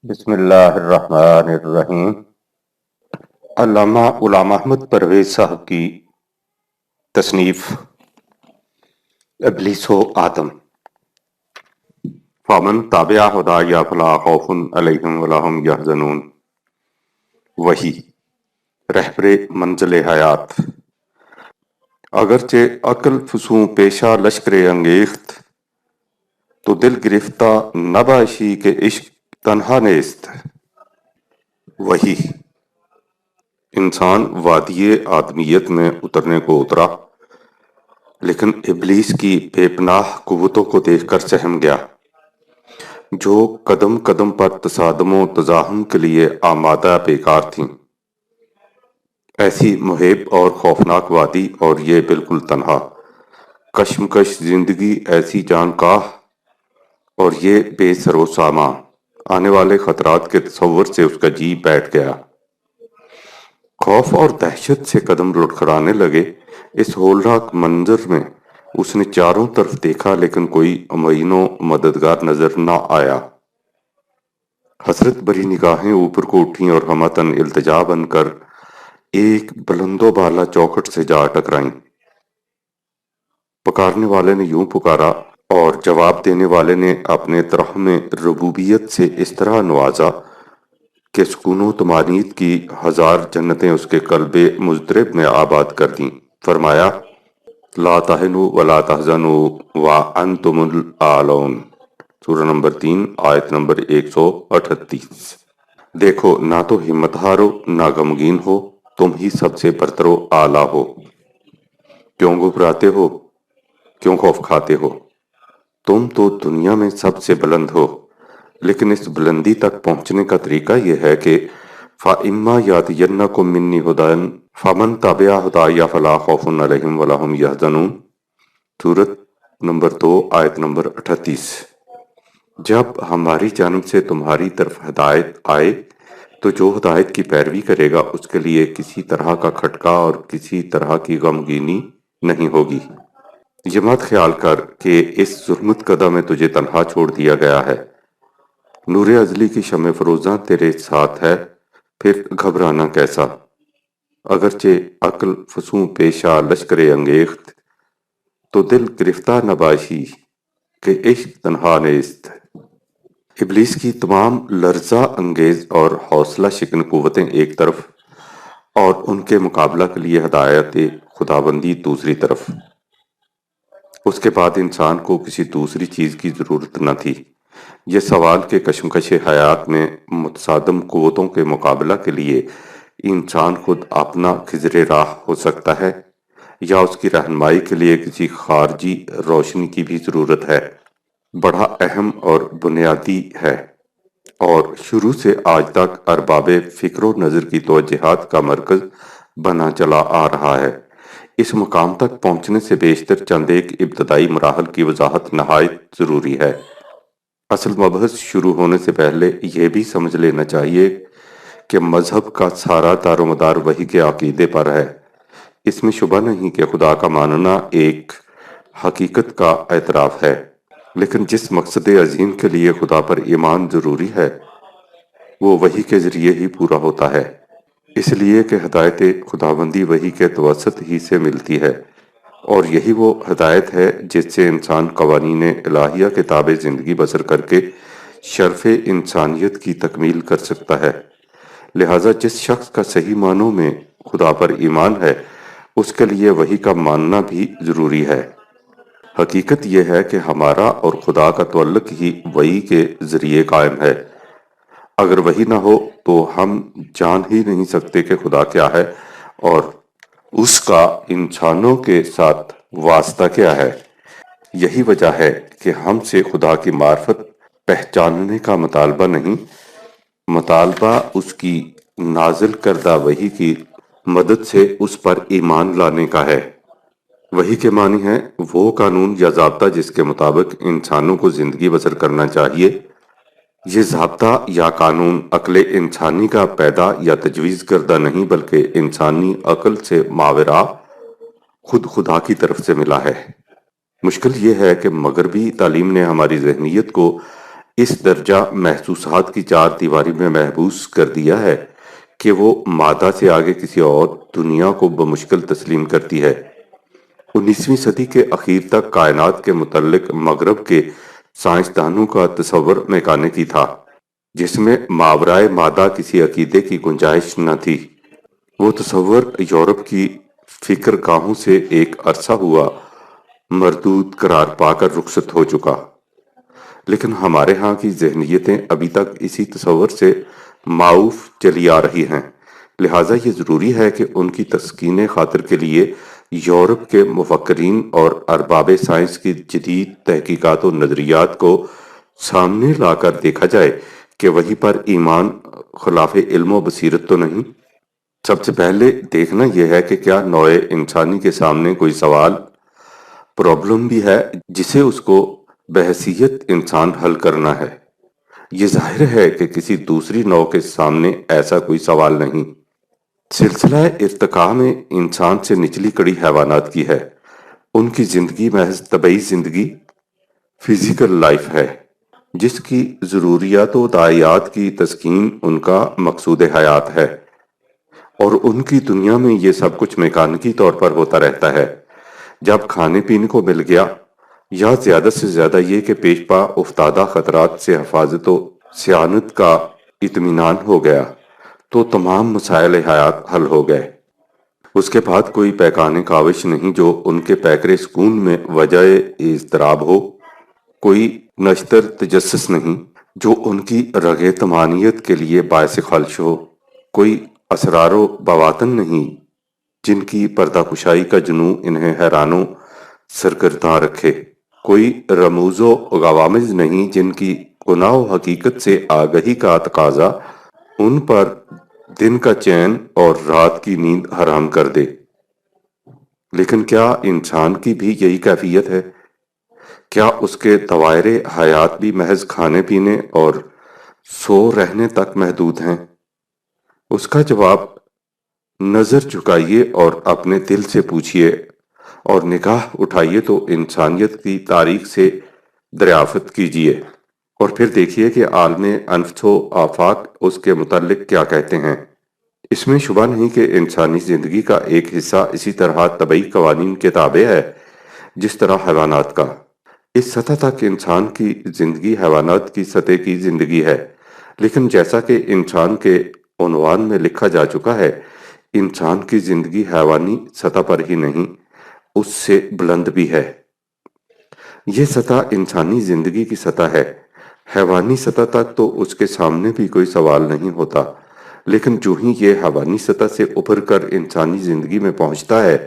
بسم اللہ الرحمن الرحیم۔ علامہ غلام احمد پرویز صاحب کی تصنیف ابلیس و آدم۔ فمن تابع ہدای فلا خوف علیہم ولا هم یحزنون۔ وہی رہبر منزل حیات، اگرچہ عقل فسوں پیشہ لشکر انگیخت، تو دل گرفتہ نباشی کے عشق تنہا نیست۔ وہی انسان وادی آدمیت میں اترنے کو اترا، لیکن ابلیس کی بے پناہ قوتوں کو دیکھ کر سہم گیا، جو قدم قدم پر تصادم و تزاحم کے لیے آمادہ بیکار تھیں۔ ایسی محیب اور خوفناک وادی، اور یہ بالکل تنہا، کشمکش زندگی ایسی جان کاہ، اور یہ بے سر و سامان، آنے والے خطرات کے تصور سے اس کا جی بیٹھ گیا۔ خوف اور دہشت سے قدم لڑکھڑانے لگے۔ اس ہولناک منظر میں اس نے چاروں طرف دیکھا، لیکن کوئی معین و مددگار نظر نہ آیا۔ حسرت بھری نگاہیں اوپر کو اٹھیں اور ہمتاً التجا بن کر ایک بلند و بالا چوکھٹ سے جا ٹکرائیں۔ پکارنے والے نے یوں پکارا، اور جواب دینے والے نے اپنے ترحم ربوبیت سے اس طرح نوازا کہ سکون و طمانینت کی ہزار جنتیں اس کے قلب مضطرب میں آباد کر دیں۔ فرمایا، لا تہنوا ولا تحزنوا وانتم الاعلون، سورہ نمبر 3 آیت نمبر 138۔ دیکھو، نہ تو ہمت ہارو نہ غمگین ہو، تم ہی سب سے برتر و اعلیٰ ہو۔ کیوں گھبراتے ہو، کیوں خوف کھاتے ہو؟ تم تو دنیا میں سب سے بلند ہو، لیکن اس بلندی تک پہنچنے کا طریقہ یہ ہے کہ فَإِمَّا يَأْتِيَنَّكُم مِّنِّي هُدًى فَمَن تَبِعَ هُدَايَ فَلَا خَوْفٌ عَلَيْهِمْ وَلَا هُمْ يَحْزَنُونَ، سورۃ نمبر 2 آیت نمبر 38۔ جب ہماری جانب سے تمہاری طرف ہدایت آئے تو جو ہدایت کی پیروی کرے گا اس کے لیے کسی طرح کا کھٹکا اور کسی طرح کی غمگینی نہیں ہوگی۔ یہ مت خیال کر کہ اس ظلمت کدہ میں تجھے تنہا چھوڑ دیا گیا ہے، نور ازلی کی شمع فروزاں تیرے ساتھ ہے، پھر گھبرانا کیسا؟ اگرچہ عقل فسوں پیشہ لشکر انگیخت، تو دل گرفتہ نباشی کہ عشق تنہا نیست۔ ابلیس کی تمام لرزہ انگیز اور حوصلہ شکن قوتیں ایک طرف، اور ان کے مقابلہ کے لیے ہدایت خداوندی دوسری طرف۔ اس کے بعد انسان کو کسی دوسری چیز کی ضرورت نہ تھی۔ یہ سوال کہ کشمکش حیات میں متصادم قوتوں کے مقابلہ کے لیے انسان خود اپنا خضر راہ ہو سکتا ہے، یا اس کی رہنمائی کے لیے کسی خارجی روشنی کی بھی ضرورت ہے، بڑا اہم اور بنیادی ہے، اور شروع سے آج تک ارباب فکر و نظر کی توجہات کا مرکز بنا چلا آ رہا ہے۔ اس مقام تک پہنچنے سے بیشتر چند ایک ابتدائی مراحل کی وضاحت نہایت ضروری ہے۔ اصل مبحث شروع ہونے سے پہلے یہ بھی سمجھ لینا چاہیے کہ مذہب کا سارا دار و مدار وحی کے عقیدے پر ہے۔ اس میں شبہ نہیں کہ خدا کا ماننا ایک حقیقت کا اعتراف ہے، لیکن جس مقصد عظیم کے لیے خدا پر ایمان ضروری ہے، وہ وحی کے ذریعے ہی پورا ہوتا ہے، اس لیے کہ ہدایت خداوندی وحی کے توسط ہی سے ملتی ہے، اور یہی وہ ہدایت ہے جس سے انسان قوانین الہیہ کے تابع زندگی بسر کر کے شرف انسانیت کی تکمیل کر سکتا ہے۔ لہٰذا جس شخص کا صحیح معنوں میں خدا پر ایمان ہے، اس کے لیے وحی کا ماننا بھی ضروری ہے۔ حقیقت یہ ہے کہ ہمارا اور خدا کا تعلق ہی وحی کے ذریعے قائم ہے۔ اگر وحی نہ ہو تو ہم جان ہی نہیں سکتے کہ خدا کیا ہے اور اس کا انسانوں کے ساتھ واسطہ کیا ہے۔ یہی وجہ ہے کہ ہم سے خدا کی معرفت پہچاننے کا مطالبہ نہیں، مطالبہ اس کی نازل کردہ وحی کی مدد سے اس پر ایمان لانے کا ہے۔ وحی کے معنی ہے وہ قانون یا ضابطہ جس کے مطابق انسانوں کو زندگی بسر کرنا چاہیے۔ یہ ضابطہ یا قانون عقل انسانی کا پیدا یا تجویز کردہ نہیں، بلکہ انسانی عقل سے ماوراء خود خدا کی طرف سے ملا ہے۔ مشکل یہ ہے کہ مغربی تعلیم نے ہماری ذہنیت کو اس درجہ محسوسات کی چار دیواری میں محبوس کر دیا ہے کہ وہ مادہ سے آگے کسی اور دنیا کو بمشکل تسلیم کرتی ہے۔ 19ویں صدی کے اخیر تک کائنات کے متعلق مغرب کے سائنسدانوں کا تصور میکانیکی تھا، جس میں ماورائے مادہ کسی عقیدے کی گنجائش نہ تھی۔ وہ تصور یورپ کی فکر گاہوں سے ایک عرصہ ہوا مردود قرار پا کر رخصت ہو چکا، لیکن ہمارے ہاں کی ذہنیتیں ابھی تک اسی تصور سے معاوف چلی آ رہی ہیں۔ لہٰذا یہ ضروری ہے کہ ان کی تسکین خاطر کے لیے یورپ کے مفکرین اور ارباب سائنس کی جدید تحقیقات و نظریات کو سامنے لا کر دیکھا جائے کہ وہی پر ایمان خلاف علم و بصیرت تو نہیں۔ سب سے پہلے دیکھنا یہ ہے کہ کیا نوع انسانی کے سامنے کوئی سوال، پرابلم بھی ہے جسے اس کو بحیثیت انسان حل کرنا ہے۔ یہ ظاہر ہے کہ کسی دوسری نوع کے سامنے ایسا کوئی سوال نہیں۔ سلسلہ ارتقاء میں انسان سے نچلی کڑی حیوانات کی ہے۔ ان کی زندگی محض طبعی زندگی، فزیکل لائف ہے، جس کی ضروریات و داعیات کی تسکین ان کا مقصود حیات ہے، اور ان کی دنیا میں یہ سب کچھ میکانیکی طور پر ہوتا رہتا ہے۔ جب کھانے پینے کو مل گیا، یا زیادہ سے زیادہ یہ کہ پیش پا افتادہ خطرات سے حفاظت و صیانت کا اطمینان ہو گیا، تو تمام مسائل حیات حل ہو گئے۔ اس کے بعد کوئی پیکان کاوش نہیں جو ان کے پیکر سکون میں وجہ اضطراب ہو، کوئی نشتر تجسس نہیں جو ان کی رگ طمانینت کے لیے باعث خلش ہو، کوئی اسرار و بواطن نہیں جن کی پردہ کشائی کا جنوں انہیں حیران و سرگرداں رکھے، کوئی رموز و غوامض نہیں جن کی گناہ و حقیقت سے آگہی کا تقاضا ان پر دن کا چین اور رات کی نیند حرام کر دے۔ لیکن کیا انسان کی بھی یہی کیفیت ہے؟ کیا اس کے دوائر حیات بھی محض کھانے پینے اور سو رہنے تک محدود ہیں؟ اس کا جواب نظر جھکائیے اور اپنے دل سے پوچھئے، اور نگاہ اٹھائیے تو انسانیت کی تاریخ سے دریافت کیجئے، اور پھر دیکھیے کہ عالم انفس و آفاق اس کے متعلق کیا کہتے ہیں۔ اس میں شبہ نہیں کہ انسانی زندگی کا ایک حصہ اسی طرح طبعی قوانین کے تابع ہے جس طرح حیوانات کا۔ اس سطح تک انسان کی زندگی حیوانات کی سطح کی زندگی ہے، لیکن جیسا کہ انسان کے عنوان میں لکھا جا چکا ہے، انسان کی زندگی حیوانی سطح پر ہی نہیں، اس سے بلند بھی ہے۔ یہ سطح انسانی زندگی کی سطح ہے۔ حیوانی سطح تک تو اس کے سامنے بھی کوئی سوال نہیں ہوتا، لیکن جو ہی یہ حیوانی سطح سے ابھر کر انسانی زندگی میں پہنچتا ہے،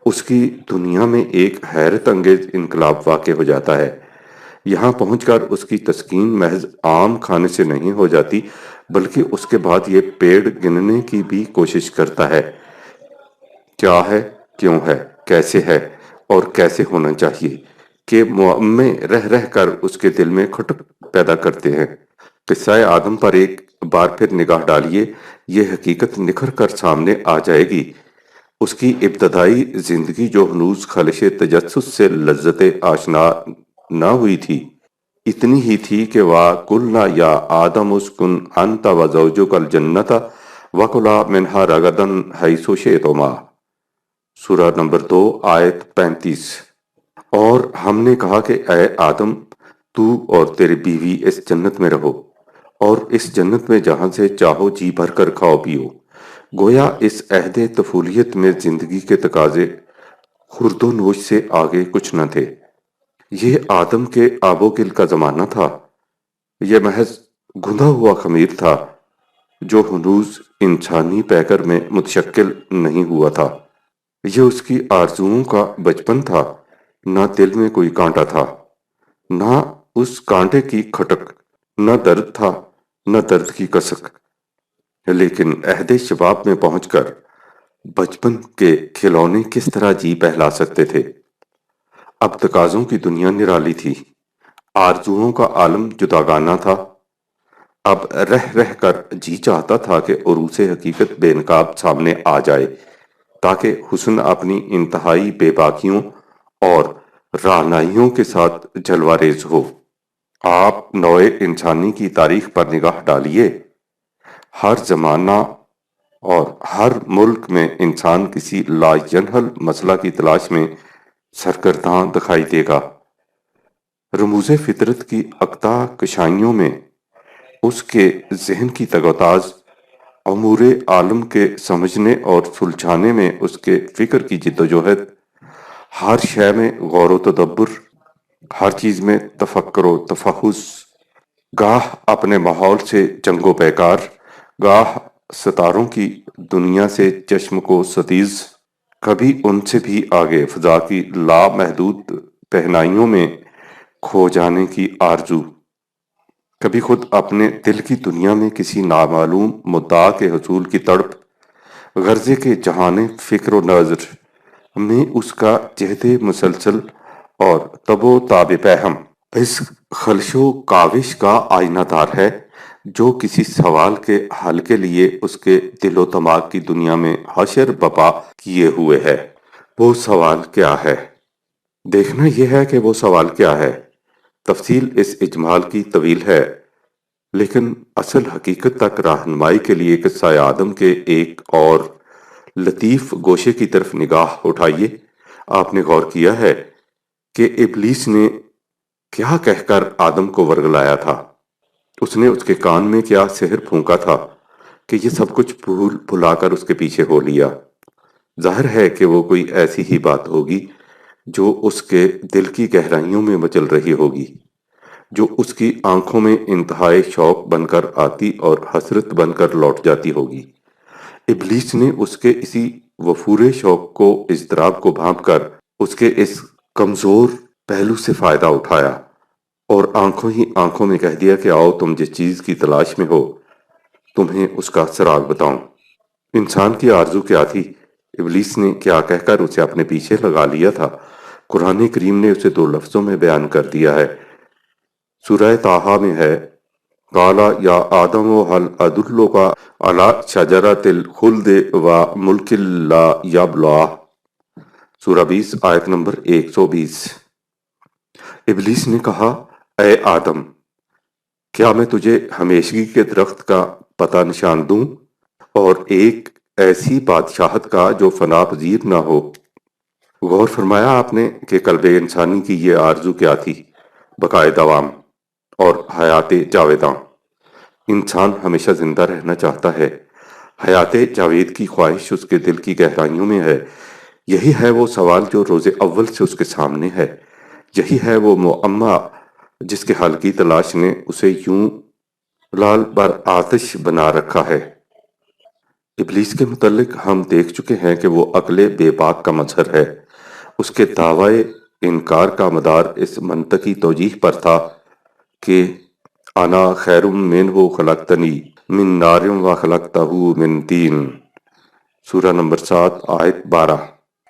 اس کی دنیا میں ایک حیرت انگیز انقلاب واقع ہو جاتا ہے۔ یہاں پہنچ کر اس کی تسکین محض عام کھانے سے نہیں ہو جاتی، بلکہ اس کے بعد یہ پیڑ گننے کی بھی کوشش کرتا ہے، کیا ہے، کیوں ہے، کیسے ہے اور کیسے ہونا چاہیے، کہ معمے رہ رہ کر اس کے دل میں کھٹک پیدا کرتے ہیں۔ قصہ آدم پر ایک بار پھر نگاہ ڈالیے، یہ حقیقت نکھر کر سامنے آ جائے گی۔ اس کی ابتدائی زندگی جو ہنوز خلش تجسس سے لذت آشنا نہ ہوئی تھی، اتنی ہی تھی کہ وَقُلْنَا يَا آدَمُ اسْكُنْ أَنْتَ وَزَوْجُكَ الْجَنَّةَ وَكُلَا مِنْهَا رَغَدًا حَيْثُ شِئْتُمَا، سورہ نمبر 2 آیت 35۔ اور ہم نے کہا کہ اے آدم، تو اور تیری بیوی اس جنت میں رہو، اور اس جنت میں جہاں سے چاہو جی بھر کر کھاؤ پیو۔ گویا اس عہد طفولیت میں زندگی کے تقاضے خورد و نوش سے آگے کچھ نہ تھے۔ یہ آدم کے آب و گل کا زمانہ تھا، یہ محض گندھا ہوا خمیر تھا جو ہنوز انسانی پیکر میں متشکل نہیں ہوا تھا۔ یہ اس کی آرزوؤں کا بچپن تھا، نہ دل میں کوئی کانٹا تھا، نہ اس کانٹے کی کھٹک، نہ درد تھا، نہ درد کی کسک۔ لیکن عہد شباب میں پہنچ کر بچپن کے کھلونے کس طرح جی بہلا سکتے تھے؟ اب تقاضوں کی دنیا نرالی تھی، آرزوؤں کا عالم جداگانہ تھا۔ اب رہ رہ کر جی چاہتا تھا کہ عروس حقیقت بے نقاب سامنے آ جائے، تاکہ حسن اپنی انتہائی بے باکیوں اور رعنائیوں کے ساتھ جلوہ ریز ہو۔ آپ نوع انسانی کی تاریخ پر نگاہ ڈالیے، ہر زمانہ اور ہر ملک میں انسان کسی لاینحل مسئلہ کی تلاش میں سرگرداں دکھائی دے گا۔ رموز فطرت کی اقطاع کشائیوں میں اس کے ذہن کی تگ و تاز، امور عالم کے سمجھنے اور سلجھانے میں اس کے فکر کی جد و جہد، ہر شے میں غور و تدبر، ہر چیز میں تفکر و تفحص، گاہ اپنے ماحول سے جنگ و پیکار، گاہ ستاروں کی دنیا سے چشم کو ستیز، کبھی ان سے بھی آگے فضا کی لامحدود پہنائیوں میں کھو جانے کی آرزو، کبھی خود اپنے دل کی دنیا میں کسی نامعلوم مدعا کے حصول کی تڑپ، غرضے کے جہان فکر و نظر میں اس کا جہد مسلسل اور تب و تاب پہم اس خلش و کاوش کا آئینہ دار ہے جو کسی سوال کے حل کے لیے اس کے دل و دماغ کی دنیا میں حشر بپا کیے ہوئے ہے۔ وہ سوال کیا ہے؟ دیکھنا یہ ہے کہ وہ سوال کیا ہے۔ تفصیل اس اجمال کی طویل ہے، لیکن اصل حقیقت تک رہنمائی کے لیے قصہ آدم کے ایک اور لطیف گوشے کی طرف نگاہ اٹھائیے۔ آپ نے غور کیا ہے کہ ابلیس نے کیا کہہ کر آدم کو ورگلایا تھا؟ اس نے اس کے کان میں کیا سحر پھونکا تھا کہ یہ سب کچھ بھلا کر اس کے پیچھے ہو لیا؟ ظاہر ہے کہ وہ کوئی ایسی ہی بات ہوگی جو اس کے دل کی گہرائیوں میں مچل رہی ہوگی، جو اس کی آنکھوں میں انتہائی شوق بن کر آتی اور حسرت بن کر لوٹ جاتی ہوگی۔ ابلیس نے اس کے اسی وفور شوق کو، اضطراب کو بھانپ کر اس کے اس کمزور پہلو سے فائدہ اٹھایا اور آنکھوں ہی آنکھوں میں کہہ دیا کہ آؤ تم جس چیز کی تلاش میں ہو تمہیں اس کا سراغ بتاؤں۔ انسان کی آرزو کیا تھی؟ ابلیس نے کیا کہہ کر اسے اپنے پیچھے لگا لیا تھا؟ قرآن کریم نے اسے 2 لفظوں میں بیان کر دیا ہے۔ سورہ طٰہٰ میں ہے، قَالَ يَا آدَمُ هَلْ أَدُلُّكَ عَلَىٰ شَجَرَةِ الْخُلْدِ وَمُلْكٍ لَا يَبْلَىٰ۔ سورہ 20 آیت نمبر 120۔ ابلیس نے کہا، اے آدم، کیا میں تجھے ہمیشگی کے درخت کا پتہ نشان دوں اور ایک ایسی بادشاہت کا جو فنا پذیر نہ ہو؟ غور فرمایا آپ نے کہ قلب انسانی کی یہ آرزو کیا تھی؟ بقائے دوام اور حیات جاویداں۔ انسان ہمیشہ زندہ رہنا چاہتا ہے۔ حیات جاوید کی خواہش اس کے دل کی گہرائیوں میں ہے۔ یہی ہے وہ سوال جو روز اول سے اس کے سامنے ہے۔ یہی ہے وہ معمہ جس کے حل کی تلاش نے اسے یوں لال بر آتش بنا رکھا ہے۔ ابلیس کے متعلق ہم دیکھ چکے ہیں کہ وہ عقل بے باک کا مظہر ہے۔ اس کے دعوی انکار کا مدار اس منطقی توجیہ پر تھا کہ انا خیر منہ خلقتنی من نار و خلقتہ من طین۔ سورہ نمبر 7 آیت 12۔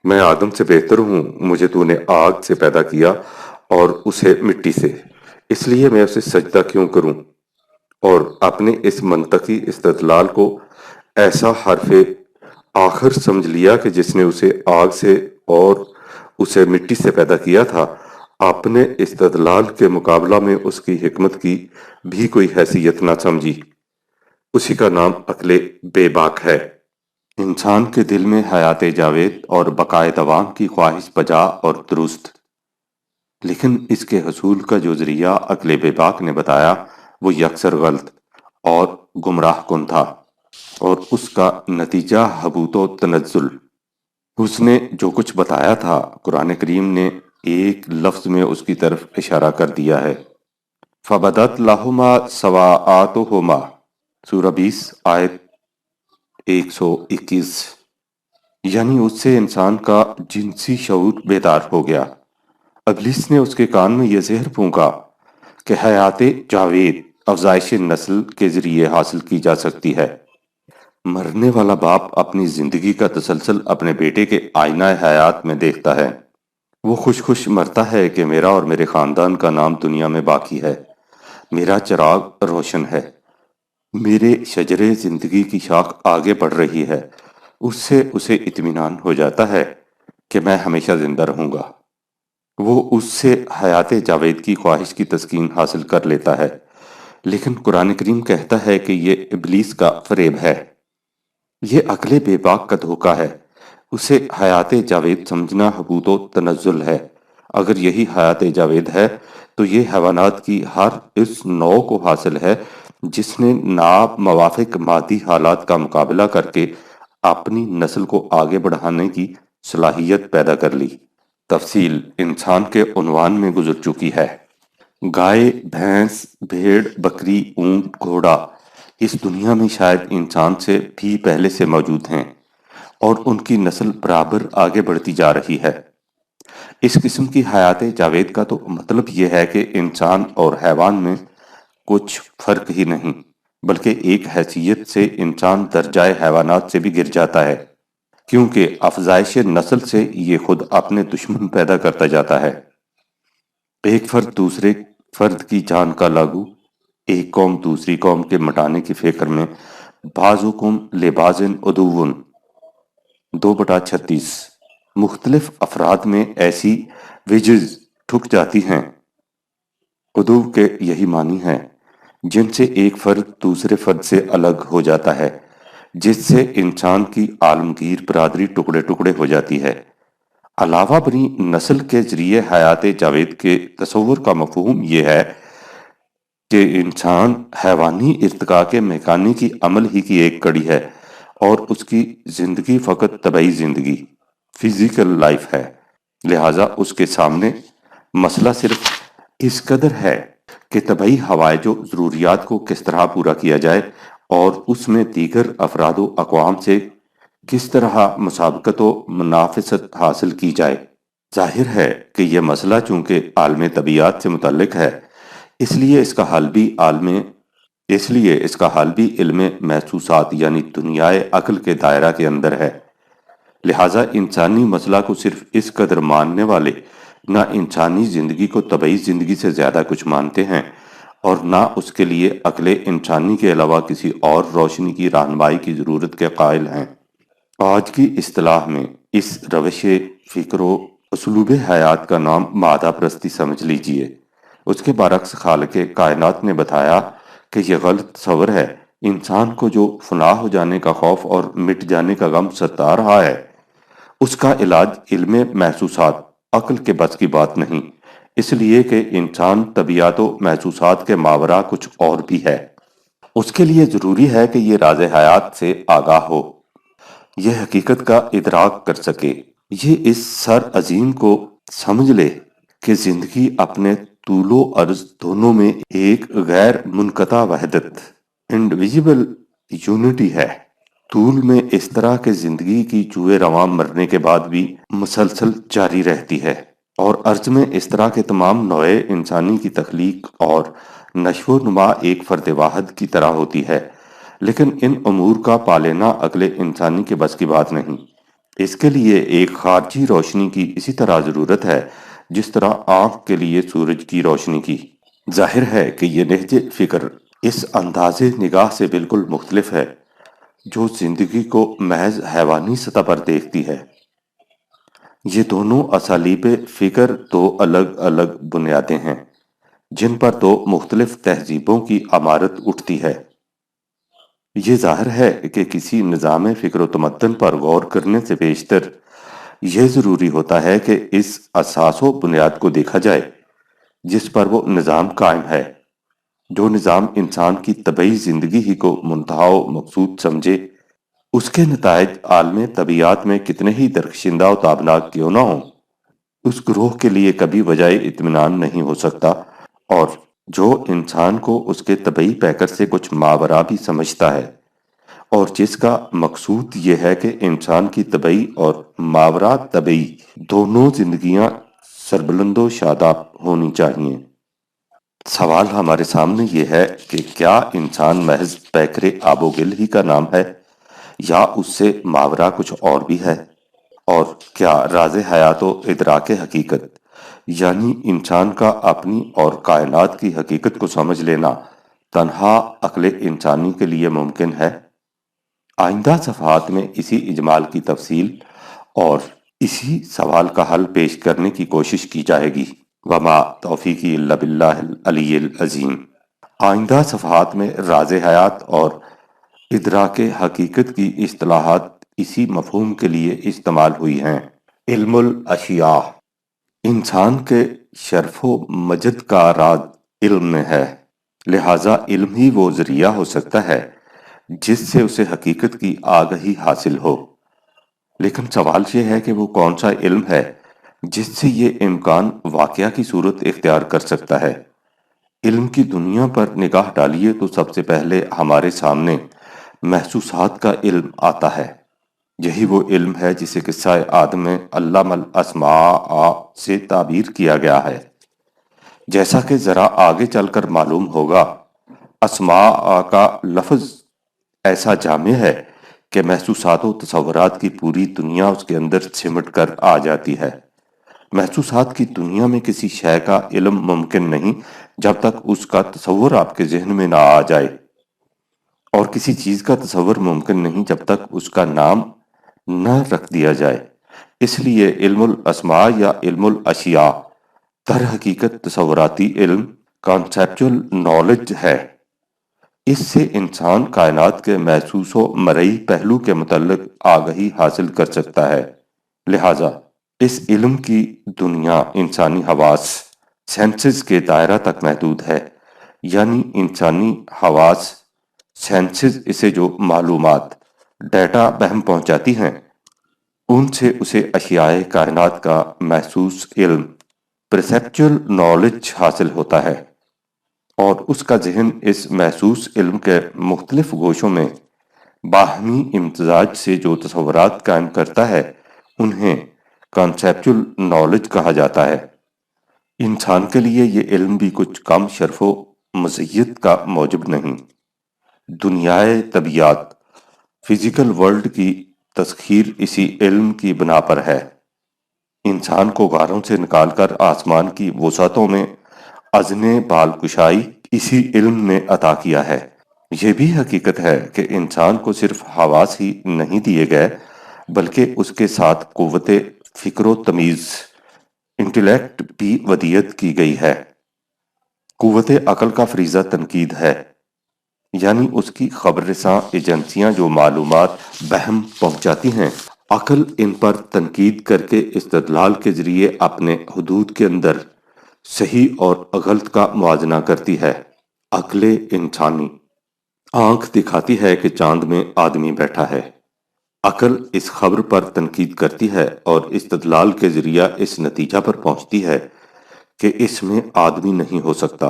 میں آدم سے بہتر ہوں، مجھے تو نے آگ سے پیدا کیا اور اسے مٹی سے، اس لیے میں اسے سجدہ کیوں کروں؟ اور اپنے اس منطقی استدلال کو ایسا حرف آخر سمجھ لیا کہ جس نے اسے آگ سے اور اسے مٹی سے پیدا کیا تھا، اپنے استدلال کے مقابلہ میں اس کی حکمت کی بھی کوئی حیثیت نہ سمجھی۔ اسی کا نام عقل بے باک ہے۔ انسان کے دل میں حیات جاوید اور بقائے دوام کی خواہش بجا اور درست، لیکن اس کے حصول کا جو ذریعہ عقل بے باک نے بتایا وہ یکسر غلط اور گمراہ کن تھا، اور اس کا نتیجہ حبوط و تنزل۔ اس نے جو کچھ بتایا تھا قرآن کریم نے ایک لفظ میں اس کی طرف اشارہ کر دیا ہے، فَبَدَتْ لَهُمَا سَوَآتُهُمَا۔ سورہ 20 آیت 121۔ یعنی اس سے انسان کا جنسی شعور بیدار ہو گیا۔ ابلیس نے اس کے کان میں یہ زہر پھونکا کہ حیات جاوید افزائش نسل کے ذریعے حاصل کی جا سکتی ہے۔ مرنے والا باپ اپنی زندگی کا تسلسل اپنے بیٹے کے آئینہ حیات میں دیکھتا ہے۔ وہ خوش خوش مرتا ہے کہ میرا اور میرے خاندان کا نام دنیا میں باقی ہے، میرا چراغ روشن ہے، میرے شجرے زندگی کی شاخ آگے بڑھ رہی ہے۔ اس سے اسے اطمینان ہو جاتا ہے کہ میں ہمیشہ زندہ رہوں گا۔ وہ اس سے حیات جاوید کی خواہش کی تسکین حاصل کر لیتا ہے، لیکن قرآن کریم کہتا ہے کہ یہ ابلیس کا فریب ہے، یہ عقل بے باک کا دھوکہ ہے۔ اسے حیات جاوید سمجھنا حبوط و تنزل ہے۔ اگر یہی حیات جاوید ہے تو یہ حیوانات کی ہر اس نوع کو حاصل ہے جس نے ناب موافق مادی حالات کا مقابلہ کر کے اپنی نسل کو آگے بڑھانے کی صلاحیت پیدا کر لی۔ تفصیل انسان کے عنوان میں گزر چکی ہے۔ گائے، بھینس، بھیڑ، بکری، اونٹ، گھوڑا اس دنیا میں شاید انسان سے بھی پہلے سے موجود ہیں، اور ان کی نسل برابر آگے بڑھتی جا رہی ہے۔ اس قسم کی حیات جاوید کا تو مطلب یہ ہے کہ انسان اور حیوان میں کچھ فرق ہی نہیں، بلکہ ایک حیثیت سے انسان درجۂ حیوانات سے بھی گر جاتا ہے، کیونکہ افزائش نسل سے یہ خود اپنے دشمن پیدا کرتا جاتا ہے۔ ایک فرد دوسرے فرد کی جان کا لاگو، ایک قوم دوسری قوم کے مٹانے کی فکر میں بعضکم لبعض عدو 2/36 مختلف افراد میں ایسی وجز ٹھک جاتی ہیں۔ عدو کے یہی معنی ہے جن سے ایک فرد دوسرے فرد سے الگ ہو جاتا ہے، جس سے انسان کی عالمگیر برادری ٹکڑے ٹکڑے ہو جاتی ہے۔ علاوہ بری نسل کے ذریعے حیات جاوید کے تصور کا مفہوم یہ ہے کہ انسان حیوانی ارتقاء کے میکانیکی عمل ہی کی ایک کڑی ہے، اور اس کی زندگی فقط طبعی زندگی فزیکل لائف ہے، لہٰذا اس کے سامنے مسئلہ صرف اس قدر ہے کہ طبعی حوائج و ضروریات کو کس طرح پورا کیا جائے اور اس میں دیگر افراد و اقوام سے کس طرح مسابقت و منافست حاصل کی جائے۔ ظاہر ہے کہ یہ مسئلہ چونکہ عالم طبیعیات سے متعلق ہے، اس لیے اس کا حل بھی علم محسوسات یعنی دنیائے عقل کے دائرہ کے اندر ہے۔ لہٰذا انسانی مسئلہ کو صرف اس قدر ماننے والے نہ انسانی زندگی کو طبعی زندگی سے زیادہ کچھ مانتے ہیں، اور نہ اس کے لیے عقل انسانی کے علاوہ کسی اور روشنی کی رہنمائی کی ضرورت کے قائل ہیں۔ آج کی اصطلاح میں اس روش فکر و اسلوب حیات کا نام مادہ پرستی سمجھ لیجئے۔ اس کے برعکس خالق کائنات نے بتایا کہ یہ غلط تصور ہے۔ انسان کو جو فنا ہو جانے کا خوف اور مٹ جانے کا غم ستا رہا ہے، اس کا علاج علم محسوسات عقل کے بس کی بات نہیں، اس لیے کہ انسان طبیعت و محسوسات کے ماورا کچھ اور بھی ہے۔ اس کے لیے ضروری ہے کہ یہ راز حیات سے آگاہ ہو، یہ حقیقت کا ادراک کر سکے، یہ اس سر عظیم کو سمجھ لے کہ زندگی اپنے طول و عرض دونوں میں ایک غیر منقطع وحدت انڈویزیبل یونٹی ہے۔ طول میں اس طرح کہ زندگی کی جوئے رواں مرنے کے بعد بھی مسلسل جاری رہتی ہے، اور عرض میں اس طرح کے تمام نوع انسانی کی تخلیق اور نشو و نما ایک فرد واحد کی طرح ہوتی ہے، لیکن ان امور کا پالینا عقل انسانی کے بس کی بات نہیں۔ اس کے لیے ایک خارجی روشنی کی اسی طرح ضرورت ہے جس طرح آنکھ کے لیے سورج کی روشنی کی۔ ظاہر ہے کہ یہ نہج فکر اس انداز نگاہ سے بالکل مختلف ہے جو زندگی کو محض حیوانی سطح پر دیکھتی ہے۔ یہ دونوں اسالیب فکر دو الگ الگ بنیادیں ہیں جن پر دو مختلف تہذیبوں کی عمارت اٹھتی ہے۔ یہ ظاہر ہے کہ کسی نظام فکر و تمدن پر غور کرنے سے بیشتر یہ ضروری ہوتا ہے کہ اس اساس و بنیاد کو دیکھا جائے جس پر وہ نظام قائم ہے، جو نظام انسان کی طبعی زندگی ہی کو منتہا و مقصود سمجھے۔ اس کے نتائج عالم طبیعیات میں کتنے ہی درخشندہ و تابناک کیوں نہ ہوں، اس گروہ کے لیے کبھی وجہ اطمینان نہیں ہو سکتا، اور جو انسان کو اس کے طبعی پیکر سے کچھ ماورا بھی سمجھتا ہے، اور جس کا مقصود یہ ہے کہ انسان کی طبعی اور ماورا طبعی دونوں زندگیاں سربلند و شاداب ہونی چاہیے۔ سوال ہمارے سامنے یہ ہے کہ کیا انسان محض پیکر آب و گل ہی کا نام ہے، یا اس سے ماورا کچھ اور بھی ہے؟ اور کیا راز حیات و ادراک حقیقت یعنی انسان کا اپنی اور کائنات کی حقیقت کو سمجھ لینا تنہا عقل انسانی کے لیے ممکن ہے؟ آئندہ صفحات میں اسی اجمال کی تفصیل اور اسی سوال کا حل پیش کرنے کی کوشش کی جائے گی۔ وما توفیقی الا باللہ العلی العظیم۔ آئندہ صفحات میں راز حیات اور ادراک حقیقت کی اصطلاحات اسی مفہوم کے لیے استعمال ہوئی ہیں۔ علم الاشیاء۔ انسان کے شرف و مجد کا راز علم میں ہے، لہٰذا علم ہی وہ ذریعہ ہو سکتا ہے جس سے اسے حقیقت کی آگہی حاصل ہو۔ لیکن سوال یہ ہے کہ وہ کون سا علم ہے جس سے یہ امکان واقعہ کی صورت اختیار کر سکتا ہے۔ علم کی دنیا پر نگاہ ڈالیے تو سب سے پہلے ہمارے سامنے محسوسات کا علم آتا ہے۔ یہی وہ علم ہے جسے قصہ آدم میں علم الاسماء سے تعبیر کیا گیا ہے۔ جیسا کہ ذرا آگے چل کر معلوم ہوگا، اسماء کا لفظ ایسا جامع ہے کہ محسوسات و تصورات کی پوری دنیا اس کے اندر سمٹ کر آ جاتی ہے۔ محسوسات کی دنیا میں کسی شے کا علم ممکن نہیں جب تک اس کا تصور آپ کے ذہن میں نہ آ جائے، اور کسی چیز کا تصور ممکن نہیں جب تک اس کا نام نہ رکھ دیا جائے۔ اس لیے علم الاسماء یا علم الاشیاء در حقیقت تصوراتی علم، کانسیپچول نالج ہے۔ اس سے انسان کائنات کے محسوس و مرئی پہلو کے متعلق آگہی حاصل کر سکتا ہے۔ لہٰذا اس علم کی دنیا انسانی حواس، سینسز کے دائرہ تک محدود ہے، یعنی انسانی حواس، سینسز اسے جو معلومات، ڈیٹا بہم پہنچاتی ہیں، ان سے اسے اشیاء کائنات کا محسوس علم، پرسیپچول نالج حاصل ہوتا ہے، اور اس کا ذہن اس محسوس علم کے مختلف گوشوں میں باہمی امتزاج سے جو تصورات قائم کرتا ہے انہیں کانسیپچول نالج کہا جاتا ہے۔ انسان کے لیے یہ علم بھی کچھ کم شرف و مزیت کا موجب نہیں۔ دنیائے طبیعت، فزیکل ورلڈ کی تسخیر اسی علم کی بنا پر ہے۔ انسان کو غاروں سے نکال کر آسمان کی وسعتوں میں اذن بال کشائی اسی علم نے عطا کیا ہے۔ یہ بھی حقیقت ہے کہ انسان کو صرف حواس ہی نہیں دیے گئے بلکہ اس کے ساتھ قوت فکر و تمیز، انٹیلیکٹ بھی ودیت کی گئی ہے۔ قوت عقل کا فریضہ تنقید ہے، یعنی اس کی خبر رساں ایجنسیاں جو معلومات بہم پہنچاتی ہیں، عقل ان پر تنقید کر کے استدلال کے ذریعے اپنے حدود کے اندر صحیح اور غلط کا موازنہ کرتی ہے۔ عقل انسانی آنکھ دکھاتی ہے کہ چاند میں آدمی بیٹھا ہے۔ عقل اس خبر پر تنقید کرتی ہے اور استدلال کے ذریعہ اس نتیجہ پر پہنچتی ہے کہ اس میں آدمی نہیں ہو سکتا۔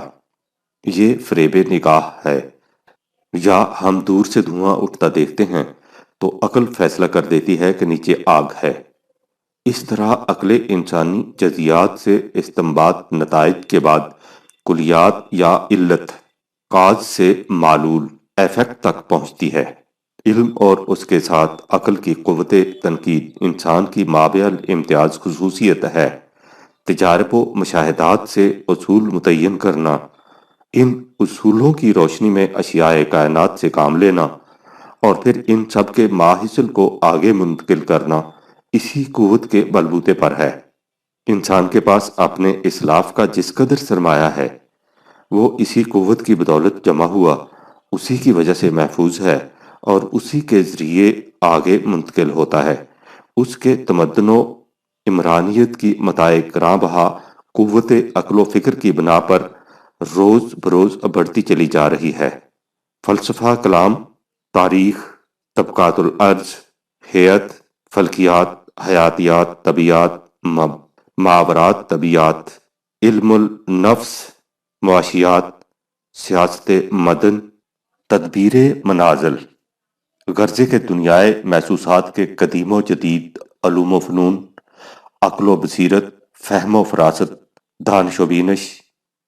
یہ فریب نگاہ ہے۔ یا ہم دور سے دھواں اٹھتا دیکھتے ہیں تو عقل فیصلہ کر دیتی ہے کہ نیچے آگ ہے۔ اس طرح عقل انسانی جزیات سے استنباط نتائج کے بعد کلیات یا علت، کاز سے معلول، ایفیکٹ تک پہنچتی ہے۔ علم اور اس کے ساتھ عقل کی قوت تنقید انسان کی مابع الامتیاز خصوصیت ہے۔ تجارب و مشاہدات سے اصول متعین کرنا، ان اصولوں کی روشنی میں اشیاء کائنات سے کام لینا اور پھر ان سب کے ماحصل کو آگے منتقل کرنا اسی قوت کے بلبوتے پر ہے۔ انسان کے پاس اپنے اسلاف کا جس قدر سرمایہ ہے وہ اسی قوت کی بدولت جمع ہوا، اسی کی وجہ سے محفوظ ہے اور اسی کے ذریعے آگے منتقل ہوتا ہے۔ اس کے تمدن و عمرانیت کی متاع گراں بہا قوت عقل و فکر کی بنا پر روز بروز بڑھتی چلی جا رہی ہے۔ فلسفہ کلام، تاریخ، طبقات الارض، حیت، فلکیات، حیاتیات، طبیعت، ماورات طبیعت، علم النفس، معاشیات، سیاست مدن، تدبیر منازل، غرضے کے دنیائے محسوسات کے قدیم و جدید علوم و فنون، عقل و بصیرت، فہم و فراست، دانش و بینش،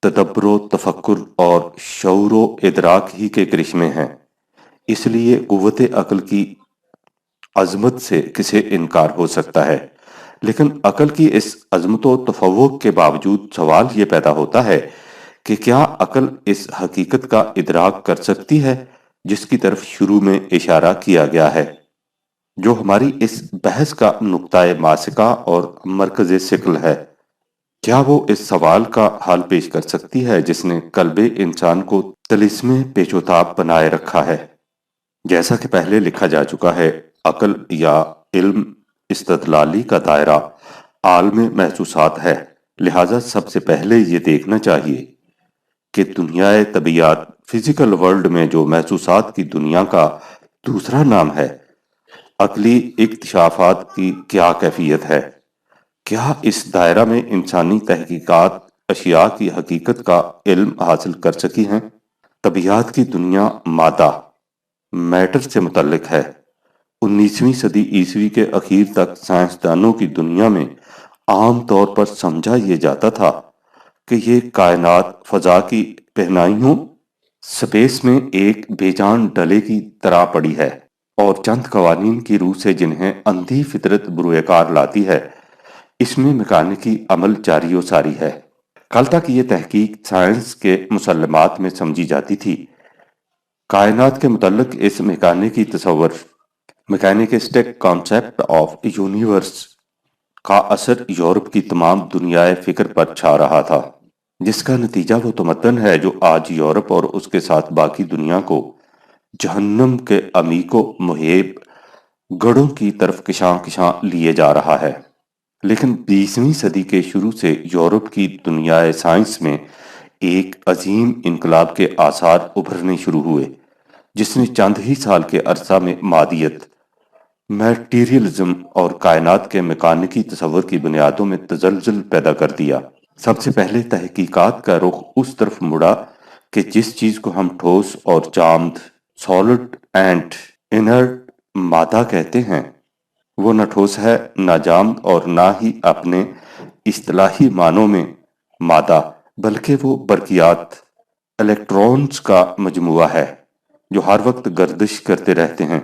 تدبر و تفکر اور شعور و ادراک ہی کے کرشمے ہیں۔ اس لیے قوت عقل کی عظمت سے کسے انکار ہو سکتا ہے؟ لیکن عقل کی اس عظمت و تفوق کے باوجود سوال یہ پیدا ہوتا ہے کہ کیا عقل اس حقیقت کا ادراک کر سکتی ہے جس کی طرف شروع میں اشارہ کیا گیا ہے؟ جو ہماری اس بحث کا نقطۂ ماسکہ اور مرکز ثقل ہے۔ کیا وہ اس سوال کا حل پیش کر سکتی ہے جس نے قلب انسان کو طلسم پیچ و تاب بنائے رکھا ہے؟ جیسا کہ پہلے لکھا جا چکا ہے، عقل یا علم استدلالی کا دائرہ عالم محسوسات ہے، لہٰذا سب سے پہلے یہ دیکھنا چاہیے کہ دنیا طبیعت فزیکل ورلڈ میں جو محسوسات کی دنیا کا دوسرا نام ہے، عقلی اکتشافات کی کیا کیفیت ہے؟ کیا اس دائرہ میں انسانی تحقیقات اشیاء کی حقیقت کا علم حاصل کر سکی ہیں؟ طبیعت کی دنیا مادہ میٹر سے متعلق ہے۔ 19ویں صدی عیسوی کے اخیر تک سائنسدانوں کی دنیا میں عام طور پر سمجھا یہ جاتا تھا کہ یہ کائنات فضا کی پہنائیوں سپیس میں ایک بے جان ڈلے کی طرح پڑی ہے اور چند قوانین کی روح سے جنہیں اندھی فطرت بروئے کار لاتی ہے، اس میں میکانیکی عمل جاری و ساری ہے۔ کل تک یہ تحقیق سائنس کے مسلمات میں سمجھی جاتی تھی۔ کائنات کے متعلق اس میکانیکی تصور میکینکسٹک کانسیپٹ آف یونیورس کا اثر یورپ کی تمام دنیائے فکر پر چھا رہا تھا، جس کا نتیجہ وہ تمدن ہے جو آج یورپ اور اس کے ساتھ باقی دنیا کو جہنم کے عمیق و محیب گڑھوں کی طرف کشاں کشاں لیے جا رہا ہے۔ لیکن 20ویں صدی کے شروع سے یورپ کی دنیائے سائنس میں ایک عظیم انقلاب کے آثار ابھرنے شروع ہوئے، جس نے چند ہی سال کے عرصہ میں مادیت، میٹیریلزم اور کائنات کے میکانیکی تصور کی بنیادوں میں تزلزل پیدا کر دیا۔ سب سے پہلے تحقیقات کا رخ اس طرف مڑا کہ جس چیز کو ہم ٹھوس اور جامد، سالڈ اینڈ انرٹ مادہ کہتے ہیں، وہ نہ ٹھوس ہے، نہ جامد اور نہ ہی اپنے اصطلاحی معنوں میں مادہ، بلکہ وہ برقیات، الیکٹرونز کا مجموعہ ہے جو ہر وقت گردش کرتے رہتے ہیں،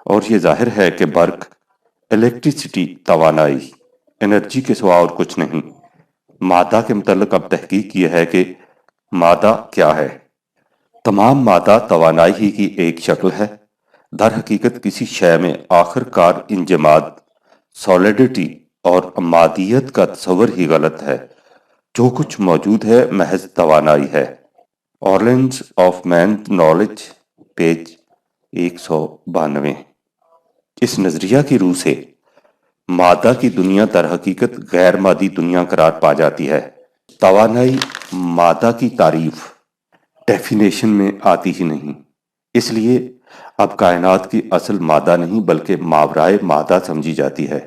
اور یہ ظاہر ہے کہ برق، الیکٹریسٹی، توانائی، انرجی کے سوا اور کچھ نہیں۔ مادہ کے متعلق اب تحقیق یہ ہے کہ مادہ کیا ہے؟ تمام مادہ توانائی ہی کی ایک شکل ہے۔ در حقیقت کسی شے میں آخر کار انجماد، سولیڈٹی اور مادیت کا تصور ہی غلط ہے۔ جو کچھ موجود ہے محض توانائی ہے۔ آرلینز آف مین نالج، پیج 192۔ اس نظریہ کی روح سے مادہ کی دنیا در حقیقت غیر مادی دنیا قرار پا جاتی ہے۔ توانائی مادہ کی تعریف، ڈیفینیشن میں آتی ہی نہیں، اس لیے اب کائنات کی اصل مادہ نہیں بلکہ ماورائے مادہ سمجھی جاتی ہے۔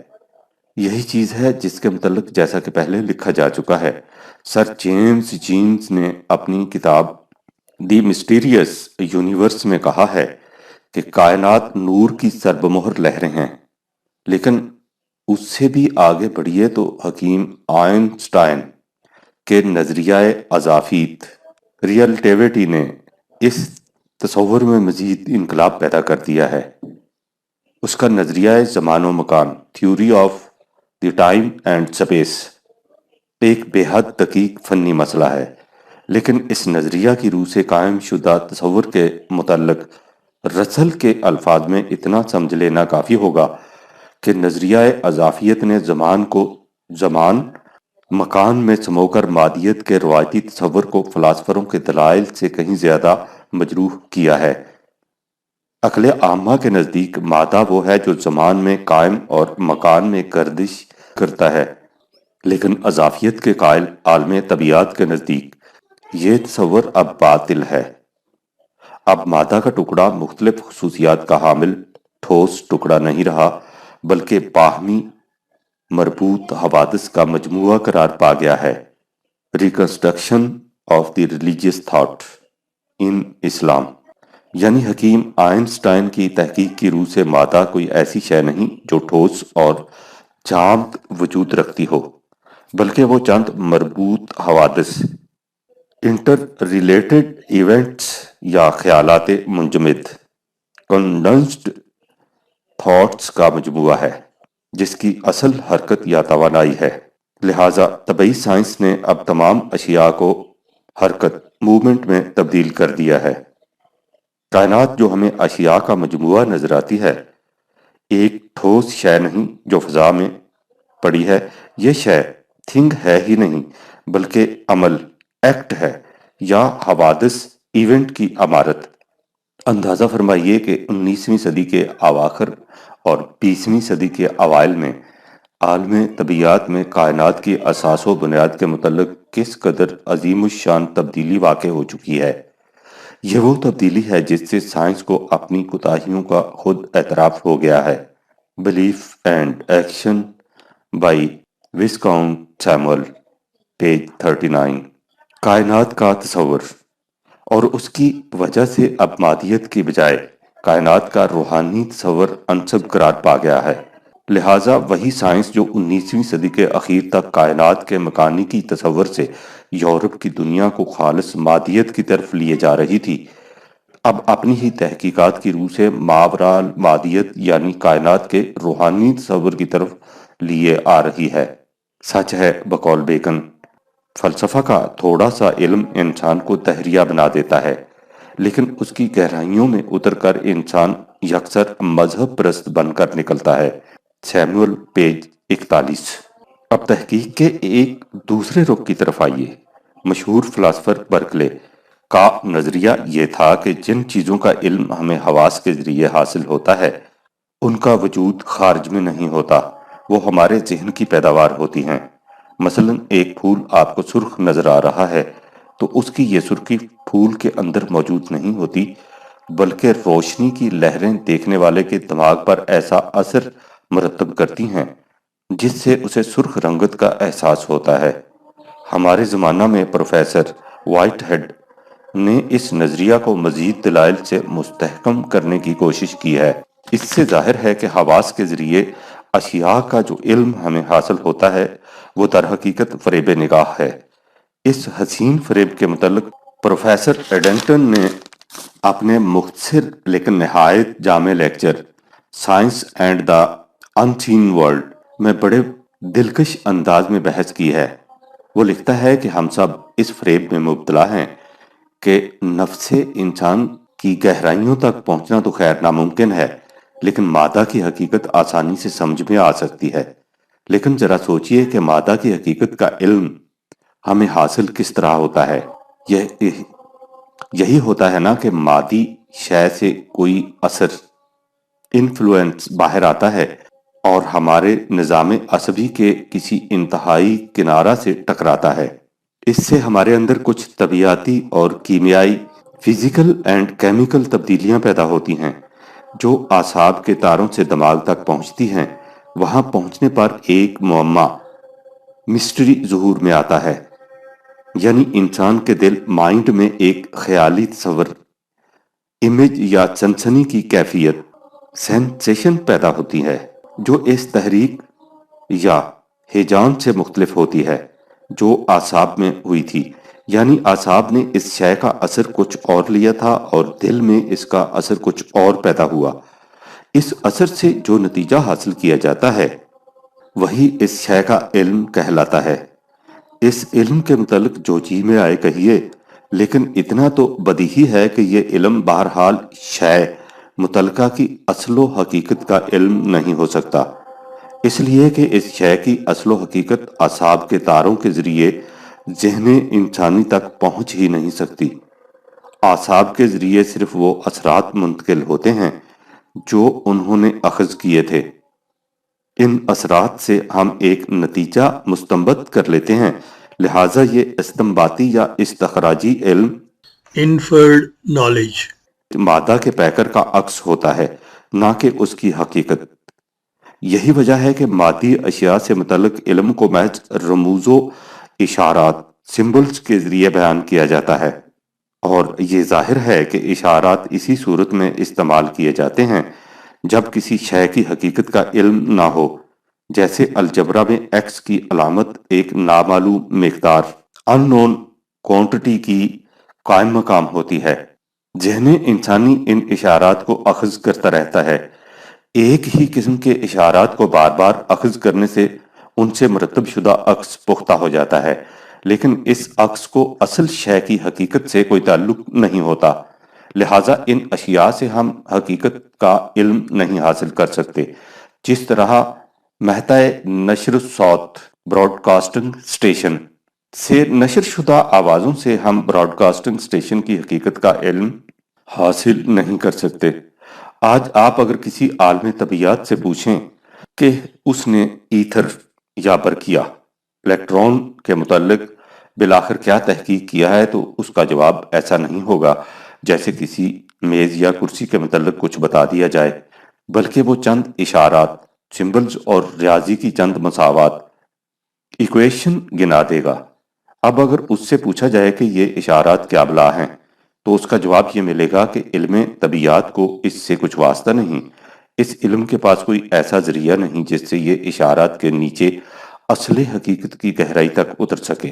یہی چیز ہے جس کے متعلق جیسا کہ پہلے لکھا جا چکا ہے، سر جیمز جینز نے اپنی کتاب دی مسٹیریس یونیورس میں کہا ہے کہ کائنات نور کی سرب مہر لہریں ہیں۔ لیکن اس سے بھی آگے بڑھیے تو حکیم آئنسٹائن کے نظریہ اضافیت، ریلیٹیوٹی نے اس تصور میں مزید انقلاب پیدا کر دیا ہے۔ اس کا نظریہ زمان و مکان، theory of the time and space, ایک بے حد دقیق فنی مسئلہ ہے، لیکن اس نظریہ کی روح سے قائم شدہ تصور کے متعلق رسل کے الفاظ میں اتنا سمجھ لینا کافی ہوگا کہ نظریہ اضافیت نے زمان مکان میں سمو کر مادیت کے روایتی تصور کو فلاسفروں کے دلائل سے کہیں زیادہ مجروح کیا ہے۔ عقل عامہ کے نزدیک مادہ وہ ہے جو زمان میں قائم اور مکان میں گردش کرتا ہے، لیکن اضافیت کے قائل عالم طبیعت کے نزدیک یہ تصور اب باطل ہے۔ اب مادہ کا ٹکڑا مختلف خصوصیات کا حامل ٹھوس ٹکڑا نہیں رہا، بلکہ باہمی مربوط حوادث کا مجموعہ قرار پا گیا ہے۔ Reconstruction of the religious thought in Islam, یعنی حکیم آئنسٹائن کی تحقیق کی روح سے مادہ کوئی ایسی شے نہیں جو ٹھوس اور جامد وجود رکھتی ہو، بلکہ وہ چند مربوط حوادث، انٹر ریلیٹڈ ایونٹس یا خیالات منجمد، کنڈنسڈ تھاٹس کا مجموعہ ہے جس کی اصل حرکت یا توانائی ہے۔ لہٰذا طبعی سائنس نے اب تمام اشیاء کو حرکت، موومنٹ میں تبدیل کر دیا ہے۔ کائنات جو ہمیں اشیاء کا مجموعہ نظر آتی ہے، ایک ٹھوس شے نہیں جو فضا میں پڑی ہے، یہ شے تھنگ ہے ہی نہیں بلکہ عمل، ایکٹ ہے، یا حوادث، ایونٹ کی عمارت۔ اندازہ فرمائیے کہ 19ویں صدی کے اواخر اور 20ویں صدی کے اوائل میں عالم طبیعیات میں کائنات کی اساس و بنیاد کے متعلق کس قدر عظیم الشان تبدیلی واقع ہو چکی ہے۔ یہ وہ تبدیلی ہے جس سے سائنس کو اپنی کوتاہیوں کا خود اعتراف ہو گیا ہے۔ Belief and action by viscount Samuel, page 39۔ کائنات کا تصور اور اس کی وجہ سے اب مادیت کی بجائے کائنات کا روحانی تصور انصب قرار پا گیا ہے۔ لہٰذا وہی سائنس جو 19ویں صدی کے اخیر تک کائنات کے مکانیکی تصور سے یورپ کی دنیا کو خالص مادیت کی طرف لیے جا رہی تھی، اب اپنی ہی تحقیقات کی روح سے ماوراء مادیت یعنی کائنات کے روحانی تصور کی طرف لیے آ رہی ہے۔ سچ ہے بقول بیکن، فلسفہ کا تھوڑا سا علم انسان کو دہریہ بنا دیتا ہے، لیکن اس کی گہرائیوں میں اتر کر انسان یکسر مذہب پرست بن کر نکلتا ہے۔ Samuel, page 41۔ اب تحقیق کے ایک دوسرے رخ کی طرف آئیے۔ مشہور فلاسفر برکلے کا نظریہ یہ تھا کہ جن چیزوں کا علم ہمیں حواس کے ذریعے حاصل ہوتا ہے ان کا وجود خارج میں نہیں ہوتا، وہ ہمارے ذہن کی پیداوار ہوتی ہیں۔ مثلا ایک پھول آپ کو سرخ نظر آ رہا ہے تو اس کی یہ سرخی پھول کے اندر موجود نہیں ہوتی، بلکہ روشنی کی لہریں دیکھنے والے کے دماغ پر ایسا اثر مرتب کرتی ہیں جس سے اسے سرخ رنگت کا احساس ہوتا ہے۔ ہمارے زمانہ میں پروفیسر وائٹ ہیڈ نے اس نظریہ کو مزید دلائل سے مستحکم کرنے کی کوشش کی ہے۔ اس سے ظاہر ہے کہ حواس کے ذریعے اشیاء کا جو علم ہمیں حاصل ہوتا ہے وہ در حقیقت فریب نگاہ ہے۔ اس حسین فریب کے متعلق پروفیسر ایڈنگٹن نے اپنے مختصر لیکن نہایت جامع lecture science and the unseen world میں بڑے دلکش انداز میں بحث کی ہے۔ وہ لکھتا ہے کہ ہم سب اس فریب میں مبتلا ہیں کہ نفس انسان کی گہرائیوں تک پہنچنا تو خیر ناممکن ہے، لیکن مادہ کی حقیقت آسانی سے سمجھ میں آ سکتی ہے۔ لیکن ذرا سوچئے کہ مادہ کی حقیقت کا علم ہمیں حاصل کس طرح ہوتا ہے۔ یہی ہوتا ہے نا کہ مادی شے سے کوئی اثر، انفلوئنس باہر آتا ہے اور ہمارے نظام عصبی کے کسی انتہائی کنارہ سے ٹکراتا ہے۔ اس سے ہمارے اندر کچھ طبیعیاتی اور کیمیائی، فزیکل اینڈ کیمیکل تبدیلیاں پیدا ہوتی ہیں جو اعصاب کے تاروں سے دماغ تک پہنچتی ہیں۔ وہاں پہنچنے پر ایک معمہ، مسٹری ظہور میں آتا ہے، یعنی انسان کے دل مائنڈ میں ایک خیالی تصور، امیج یا سنسنی کی کیفیت، سینسیشن پیدا ہوتی ہے جو اس تحریک یا ہیجان سے مختلف ہوتی ہے جو اعصاب میں ہوئی تھی، یعنی اعصاب نے اس شے کا اثر کچھ اور لیا تھا اور دل میں اس کا اثر کچھ اور پیدا ہوا۔ اس اثر سے جو نتیجہ حاصل کیا جاتا ہے وہی اس شے کا علم کہلاتا ہے۔ اس علم کے متعلق جو جی میں آئے کہیے، لیکن اتنا تو بدیہی ہے کہ یہ علم بہرحال شے متعلقہ کی اصل و حقیقت کا علم نہیں ہو سکتا، اس لیے کہ اس شے کی اصل و حقیقت اعصاب کے تاروں کے ذریعے ذہن انسانی تک پہنچ ہی نہیں سکتی۔ اعصاب کے ذریعے صرف وہ اثرات منتقل ہوتے ہیں جو انہوں نے اخذ کیے تھے۔ ان اثرات سے ہم ایک نتیجہ مستنبط کر لیتے ہیں، لہٰذا یہ استنباطی یا استخراجی علم انفرڈ نالج مادہ کے پیکر کا عکس ہوتا ہے، نہ کہ اس کی حقیقت۔ یہی وجہ ہے کہ مادی اشیاء سے متعلق علم کو محض رموز و اشارات، سمبلز کے ذریعے بیان کیا جاتا ہے، اور یہ ظاہر ہے کہ اشارات اسی صورت میں استعمال کیے جاتے ہیں جب کسی شے کی حقیقت کا علم نہ ہو، جیسے الجبرا میں ایکس کی علامت ایک نامعلوم مقدار، ان نون کوانٹٹی کی قائم مقام ہوتی ہے۔ ذہن انسانی ان اشارات کو اخذ کرتا رہتا ہے۔ ایک ہی قسم کے اشارات کو بار بار اخذ کرنے سے ان سے مرتب شدہ عکس پختہ ہو جاتا ہے، لیکن اس عکس کو اصل شے کی حقیقت سے کوئی تعلق نہیں ہوتا، لہٰذا ان اشیاء سے ہم حقیقت کا علم نہیں حاصل کر سکتے، جس طرح محتاع نشر الصوت براڈ کاسٹنگ اسٹیشن سے نشر شدہ آوازوں سے ہم براڈ کاسٹنگ اسٹیشن کی حقیقت کا علم حاصل نہیں کر سکتے۔ آج آپ اگر کسی عالم طبیعیات سے پوچھیں کہ اس نے ایتھر یا برقیہ الیکٹرون کے متعلق بالآخر کیا تحقیق کیا ہے، تو اس کا جواب ایسا نہیں ہوگا جیسے کسی میز یا کرسی کے متعلق کچھ بتا دیا جائے، بلکہ وہ چند اشارات، سمبلز اور ریاضی کی چند مساوات، ایکویشن گنا دے گا۔ اب اگر اس سے پوچھا جائے کہ یہ اشارات کیا بلا ہیں، تو اس کا جواب یہ ملے گا کہ علم طبیعیات کو اس سے کچھ واسطہ نہیں، اس علم کے پاس کوئی ایسا ذریعہ نہیں جس سے یہ اشارات کے نیچے اصل حقیقت کی گہرائی تک اتر سکے۔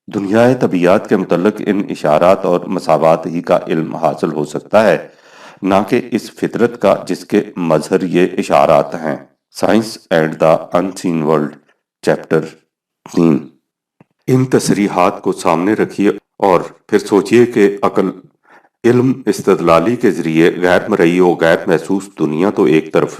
دنیا طبیعیات کے متعلق ان اشارات اور مساوات ہی کا علم حاصل ہو سکتا ہے، نہ کہ اس فطرت کا جس کے مظہر یہ اشارات ہیں۔ Science and the unseen world, chapter 3۔ ان تصریحات کو سامنے رکھیے اور پھر سوچئے کہ عقل، علم استدلالی کے ذریعے غیر مرئی و غیر محسوس دنیا تو ایک طرف،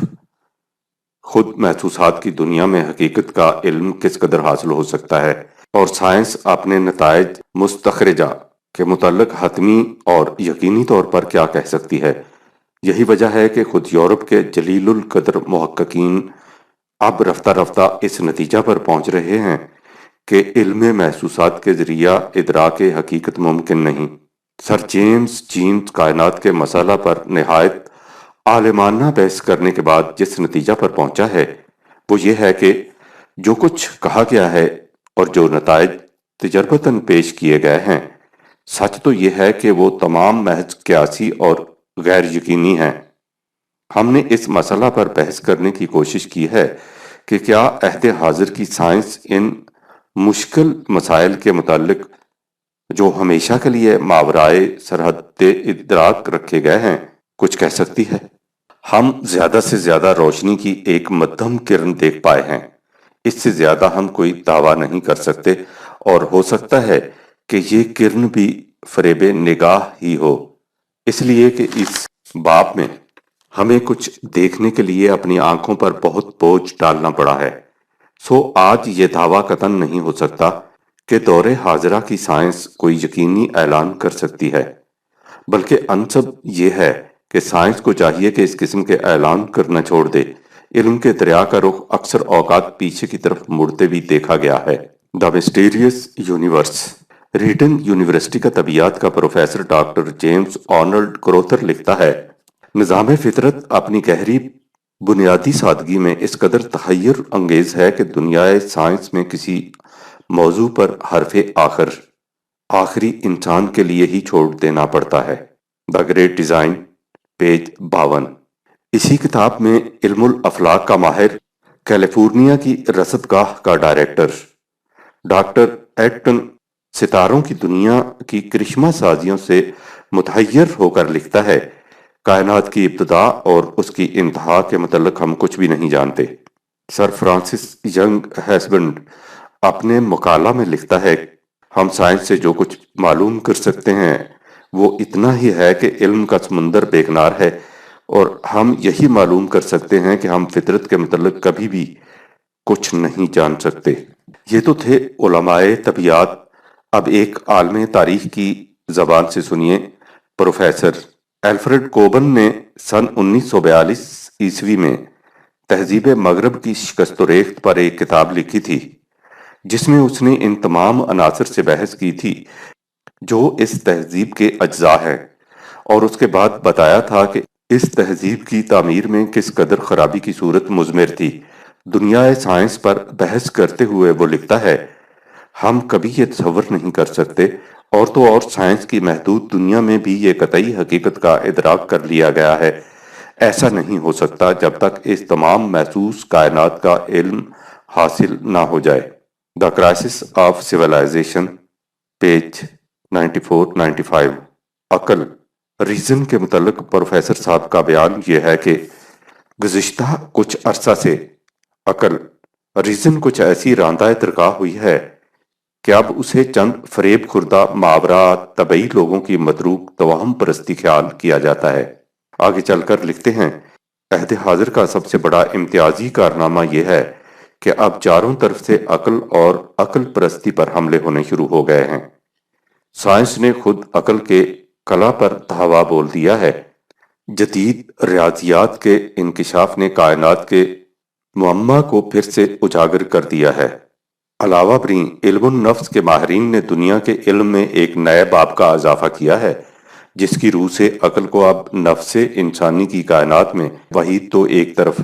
خود محسوسات کی دنیا میں حقیقت کا علم کس قدر حاصل ہو سکتا ہے، اور سائنس اپنے نتائج مستخرجہ کے متعلق حتمی اور یقینی طور پر کیا کہہ سکتی ہے۔ یہی وجہ ہے کہ خود یورپ کے جلیل القدر محققین اب رفتہ رفتہ اس نتیجہ پر پہنچ رہے ہیں کہ علم محسوسات کے ذریعہ ادراک حقیقت ممکن نہیں۔ سر جیمز جینز کائنات کے مسئلہ پر نہایت عالمانہ بحث کرنے کے بعد جس نتیجہ پر پہنچا ہے وہ یہ ہے کہ جو کچھ کہا گیا ہے اور جو نتائج تجربتاً پیش کیے گئے ہیں، سچ تو یہ ہے کہ وہ تمام محض قیاسی اور غیر یقینی ہیں۔ ہم نے اس مسئلہ پر بحث کرنے کی کوشش کی ہے کہ کیا عہد حاضر کی سائنس ان مشکل مسائل کے متعلق جو ہمیشہ کے لیے ماورائے سرحد ادراک رکھے گئے ہیں کچھ کہہ سکتی ہے۔ ہم زیادہ سے زیادہ روشنی کی ایک مدھم کرن دیکھ پائے ہیں، اس سے زیادہ ہم کوئی دعویٰ نہیں کر سکتے، اور ہو سکتا ہے کہ یہ کرن بھی فریب نگاہ ہی ہو، اس لیے کہ اس باب میں ہمیں کچھ دیکھنے کے لیے اپنی آنکھوں پر بہت بوجھ ڈالنا پڑا ہے۔ سو آج یہ دعویٰ قطعاً نہیں ہو سکتا کہ دور حاضرہ کی سائنس کوئی یقینی اعلان کر سکتی ہے، بلکہ انسب یہ ہے کہ سائنس کو چاہیے کہ اس قسم کے اعلان کرنا چھوڑ دے۔ علم کے دریا کا رخ اکثر اوقات پیچھے کی طرف مڑتے بھی دیکھا گیا ہے۔ دا مسٹیریس یونیورس۔ ریڈن یونیورسٹی کا طبیعیات کا پروفیسر ڈاکٹر جیمز آرنلڈ کروتھر لکھتا ہے، نظام فطرت اپنی گہری بنیادی سادگی میں اس قدر تحیر انگیز ہے کہ دنیا سائنس میں کسی موضوع پر حرف آخر آخری انسان کے لیے ہی چھوڑ دینا پڑتا ہے۔ The great design, page 52۔ اسی کتاب میں علم الافلاک کا ماہر، کیلیفورنیا کی رصدگاہ کا ڈائریکٹر ڈاکٹر ایکٹن ستاروں کی دنیا کی کرشمہ سازیوں سے متحیر ہو کر لکھتا ہے، کائنات کی ابتدا اور اس کی انتہا کے متعلق ہم کچھ بھی نہیں جانتے۔ سر فرانسس ینگ ہیسبنڈ اپنے مقالہ میں لکھتا ہے، ہم سائنس سے جو کچھ معلوم کر سکتے ہیں وہ اتنا ہی ہے کہ علم کا سمندر بے کنار ہے، اور ہم یہی معلوم کر سکتے ہیں کہ ہم فطرت کے متعلق کبھی بھی کچھ نہیں جان سکتے۔ یہ تو تھے علماء طبیعیات، اب ایک عالم تاریخ کی زبان سے سنیے۔ پروفیسر الفریڈ کوبن نے سن 1942 میں تہذیب مغرب کی شکست و ریخت پر ایک کتاب لکھی تھی، جس میں اس نے ان تمام عناصر سے بحث کی تھی جو اس تہذیب کے اجزاء ہیں، اور اس کے بعد بتایا تھا کہ اس تہذیب کی تعمیر میں کس قدر خرابی کی صورت مضمر تھی۔ دنیا سائنس پر بحث کرتے ہوئے وہ لکھتا ہے، ہم کبھی یہ تصور نہیں کر سکتے، اور تو اور سائنس کی محدود دنیا میں بھی یہ قطعی حقیقت کا ادراک کر لیا گیا ہے، ایسا نہیں ہو سکتا جب تک اس تمام محسوس کائنات کا علم حاصل نہ ہو جائے۔ The crisis of civilization, page 94-95۔ عقل، ریزن کے متعلق پروفیسر صاحب کا بیان یہ ہے کہ گزشتہ کچھ عرصہ سے عقل، ریزن کچھ ایسی راندہ ترقاع ہوئی ہے کہ اب اسے چند فریب خوردہ ماورا طبعی لوگوں کی متروک توہم پرستی خیال کیا جاتا ہے۔ آگے چل کر لکھتے ہیں، عہد حاضر کا سب سے بڑا امتیازی کارنامہ یہ ہے کہ اب چاروں طرف سے عقل اور عقل پرستی پر حملے ہونے شروع ہو گئے ہیں۔ سائنس نے خود عقل کے کلا پر دھاوا بول دیا ہے۔ جدید ریاضیات کے انکشاف نے کائنات کے معمہ کو پھر سے اجاگر کر دیا ہے۔ علاوہ بریں علم النفس کے ماہرین نے دنیا کے علم میں ایک نئے باب کا اضافہ کیا ہے، جس کی روح سے عقل کو اب نفس انسانی کی کائنات میں وحید تو ایک طرف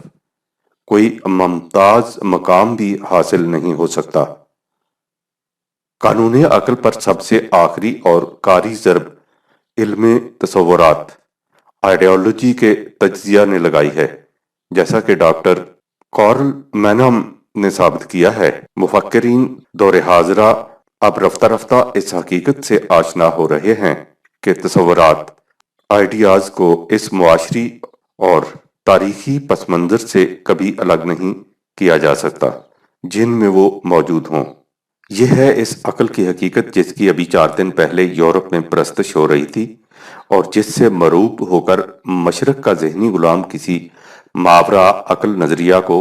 کوئی ممتاز مقام بھی حاصل نہیں ہو سکتا۔ قانون عقل پر سب سے آخری اور کاری ضرب علم تصورات آئیڈیالوجی کے تجزیہ نے لگائی ہے۔ جیسا کہ ڈاکٹر کارل مینم نے ثابت کیا ہے، مفکرین دور حاضرہ اب رفتہ رفتہ اس حقیقت سے آشنا ہو رہے ہیں کہ تصورات آئیڈیاز کو اس معاشری اور تاریخی پس منظر سے کبھی الگ نہیں کیا جا سکتا جن میں وہ موجود ہوں۔ یہ ہے اس عقل کی حقیقت جس کی ابھی 4 دن پہلے یورپ میں پرستش ہو رہی تھی، اور جس سے مروب ہو کر مشرق کا ذہنی غلام کسی ماورا عقل نظریہ کو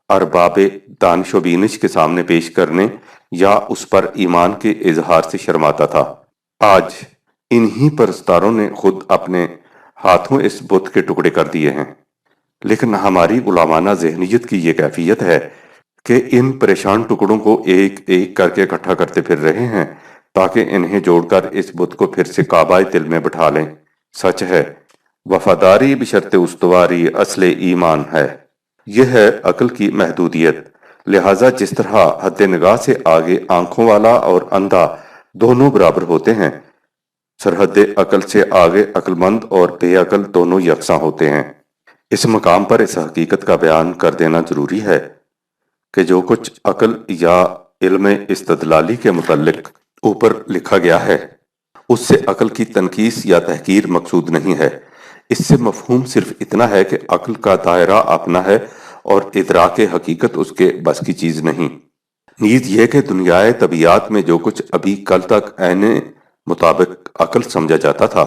ارباب دانش و بینش کے سامنے پیش کرنے یا اس پر ایمان کے اظہار سے شرماتا تھا۔ آج انہی پرستاروں نے خود اپنے ہاتھوں اس بت کے ٹکڑے کر دیے ہیں۔ لیکن ہماری غلامانہ ذہنیت کی یہ کیفیت ہے کہ ان پریشان ٹکڑوں کو ایک ایک کر کے اکٹھا کرتے پھر رہے ہیں تاکہ انہیں جوڑ کر اس بت کو پھر سے کعبہ دل میں بٹھا لیں۔ سچ ہے، وفاداری بشرط استواری اصل ایمان ہے۔ یہ ہے عقل کی محدودیت۔ لہٰذا جس طرح حد نگاہ سے آگے آنکھوں والا اور اندھا دونوں برابر ہوتے ہیں، سرحد عقل سے آگے عقل مند اور بے عقل دونوں یکساں ہوتے ہیں۔ اس مقام پر اس حقیقت کا بیان کر دینا ضروری ہے کہ جو کچھ عقل یا علم استدلالی کے متعلق اوپر لکھا گیا ہے، اس سے عقل کی تنقیص یا تحقیر مقصود نہیں ہے۔ اس سے مفہوم صرف اتنا ہے کہ عقل کا دائرہ اپنا ہے اور ادراک حقیقت اس کے بس کی چیز نہیں۔ نیز یہ کہ دنیائے طبیعات میں جو کچھ ابھی کل تک عین مطابق عقل سمجھا جاتا تھا،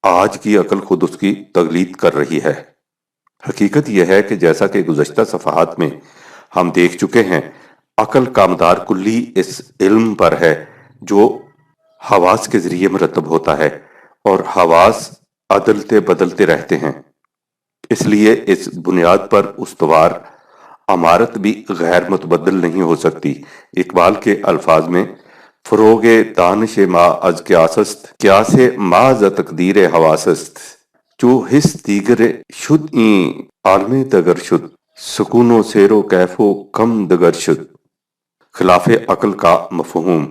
آج کی عقل خود اس کی تقلید کر رہی ہے۔ حقیقت یہ ہے کہ جیسا کہ گزشتہ صفحات میں ہم دیکھ چکے ہیں، عقل کا مدار کلی اس علم پر ہے جو حواس کے ذریعے مرتب ہوتا ہے، اور حواس عدلتے بدلتے رہتے ہیں۔ اس لیے اس بنیاد پر استوار عمارت بھی غیر متبدل نہیں ہو سکتی۔ اقبال کے الفاظ میں فروغ دانش ما از قیاسست، قیاس ما ز تقدیر حواسست، جو حس دیگر شد این عالم دگر شد، سکون و سیر و کیف و کم دگر شد۔ خلاف عقل کا مفہوم۔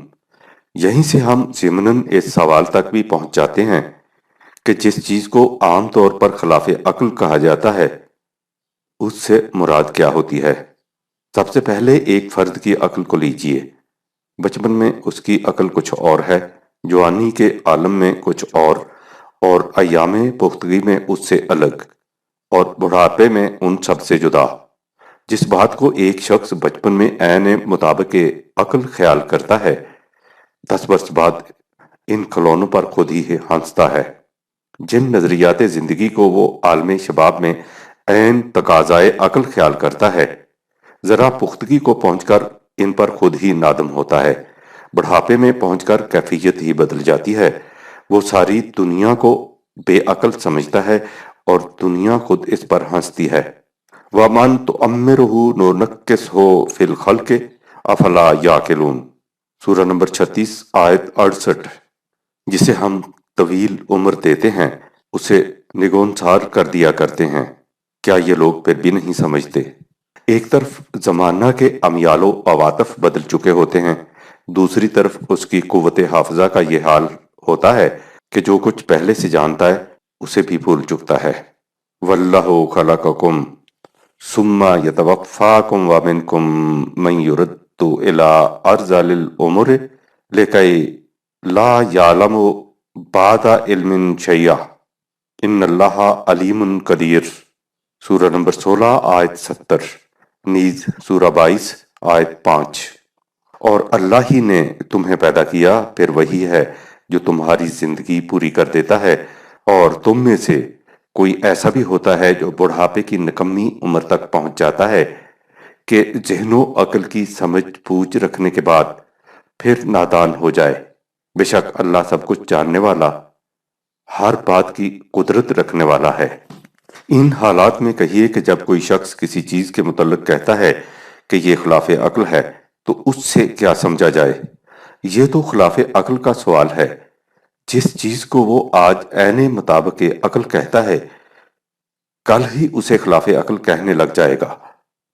یہیں سے ہم ضمناً اس سوال تک بھی پہنچ جاتے ہیں کہ جس چیز کو عام طور پر خلاف عقل کہا جاتا ہے، اس سے مراد کیا ہوتی ہے۔ سب سے پہلے ایک فرد کی عقل کو لیجئے۔ بچپن میں اس کی عقل کچھ اور ہے، جوانی کے عالم میں کچھ اور ایام پختگی میں اس سے الگ، اور بڑھاپے میں ان سب سے جدا۔ جس بات کو ایک شخص بچپن میں عین مطابق عقل خیال کرتا ہے، 10 برس بعد ان کھلونوں پر خود ہی ہنستا ہے۔ جن نظریات زندگی کو وہ عالم شباب میں عین تقاضائے عقل خیال کرتا ہے، ذرا پختگی کو پہنچ کر ان پر خود ہی نادم ہوتا ہے۔ بڑھاپے میں پہنچ کر کیفیت ہی بدل جاتی ہے۔ وہ ساری دنیا کو بے عقل سمجھتا ہے اور دنیا خود اس پر ہنستی ہے۔ وَمَن تُعَمِّرْهُ نُنَكِّسْهُ فِي الْخَلْقِ أَفَلَا يَعْقِلُونَ، سورہ نمبر 36 آیت 68۔ جسے ہم طویل عمر دیتے ہیں اسے نگونسار کر دیا کرتے ہیں، کیا یہ لوگ پھر بھی نہیں سمجھتے؟ ایک طرف زمانہ کے امیال و عواطف بدل چکے ہوتے ہیں، دوسری طرف اس کی قوت حافظہ کا یہ حال ہوتا ہے کہ جو کچھ پہلے سے جانتا ہے اسے بھی بھول چکتا ہے۔ وَاللَّهُ خَلَقَكُمْ ثُمَّ يَتَوَفَّاكُمْ وَمِنْكُمْ مَنْ يُرَدُّ إِلَىٰ أَرْذَلِ الْعُمُرِ لِكَيْ لَا يَعْلَمُ بَعْدَ عِلْمٍ شَيْئًا إِنَّ اللَّهَ عَلِيمٌ قَدِيرٌ، سورہ نمبر 16 آیت 70، نیز سورہ 22 آیت 5۔ اور اللہ ہی نے تمہیں پیدا کیا، پھر وہی ہے جو تمہاری زندگی پوری کر دیتا ہے، اور تم میں سے کوئی ایسا بھی ہوتا ہے جو بڑھاپے کی نکمی عمر تک پہنچ جاتا ہے کہ ذہن و عقل کی سمجھ بوجھ رکھنے کے بعد پھر نادان ہو جائے۔ بے شک اللہ سب کچھ جاننے والا، ہر بات کی قدرت رکھنے والا ہے۔ ان حالات میں کہیے کہ جب کوئی شخص کسی چیز کے متعلق کہتا ہے کہ یہ خلاف عقل ہے تو اس سے کیا سمجھا جائے؟ یہ تو خلاف عقل کا سوال ہے۔ جس چیز کو وہ آج عین مطابق عقل کہتا ہے، کل ہی اسے خلاف عقل کہنے لگ جائے گا۔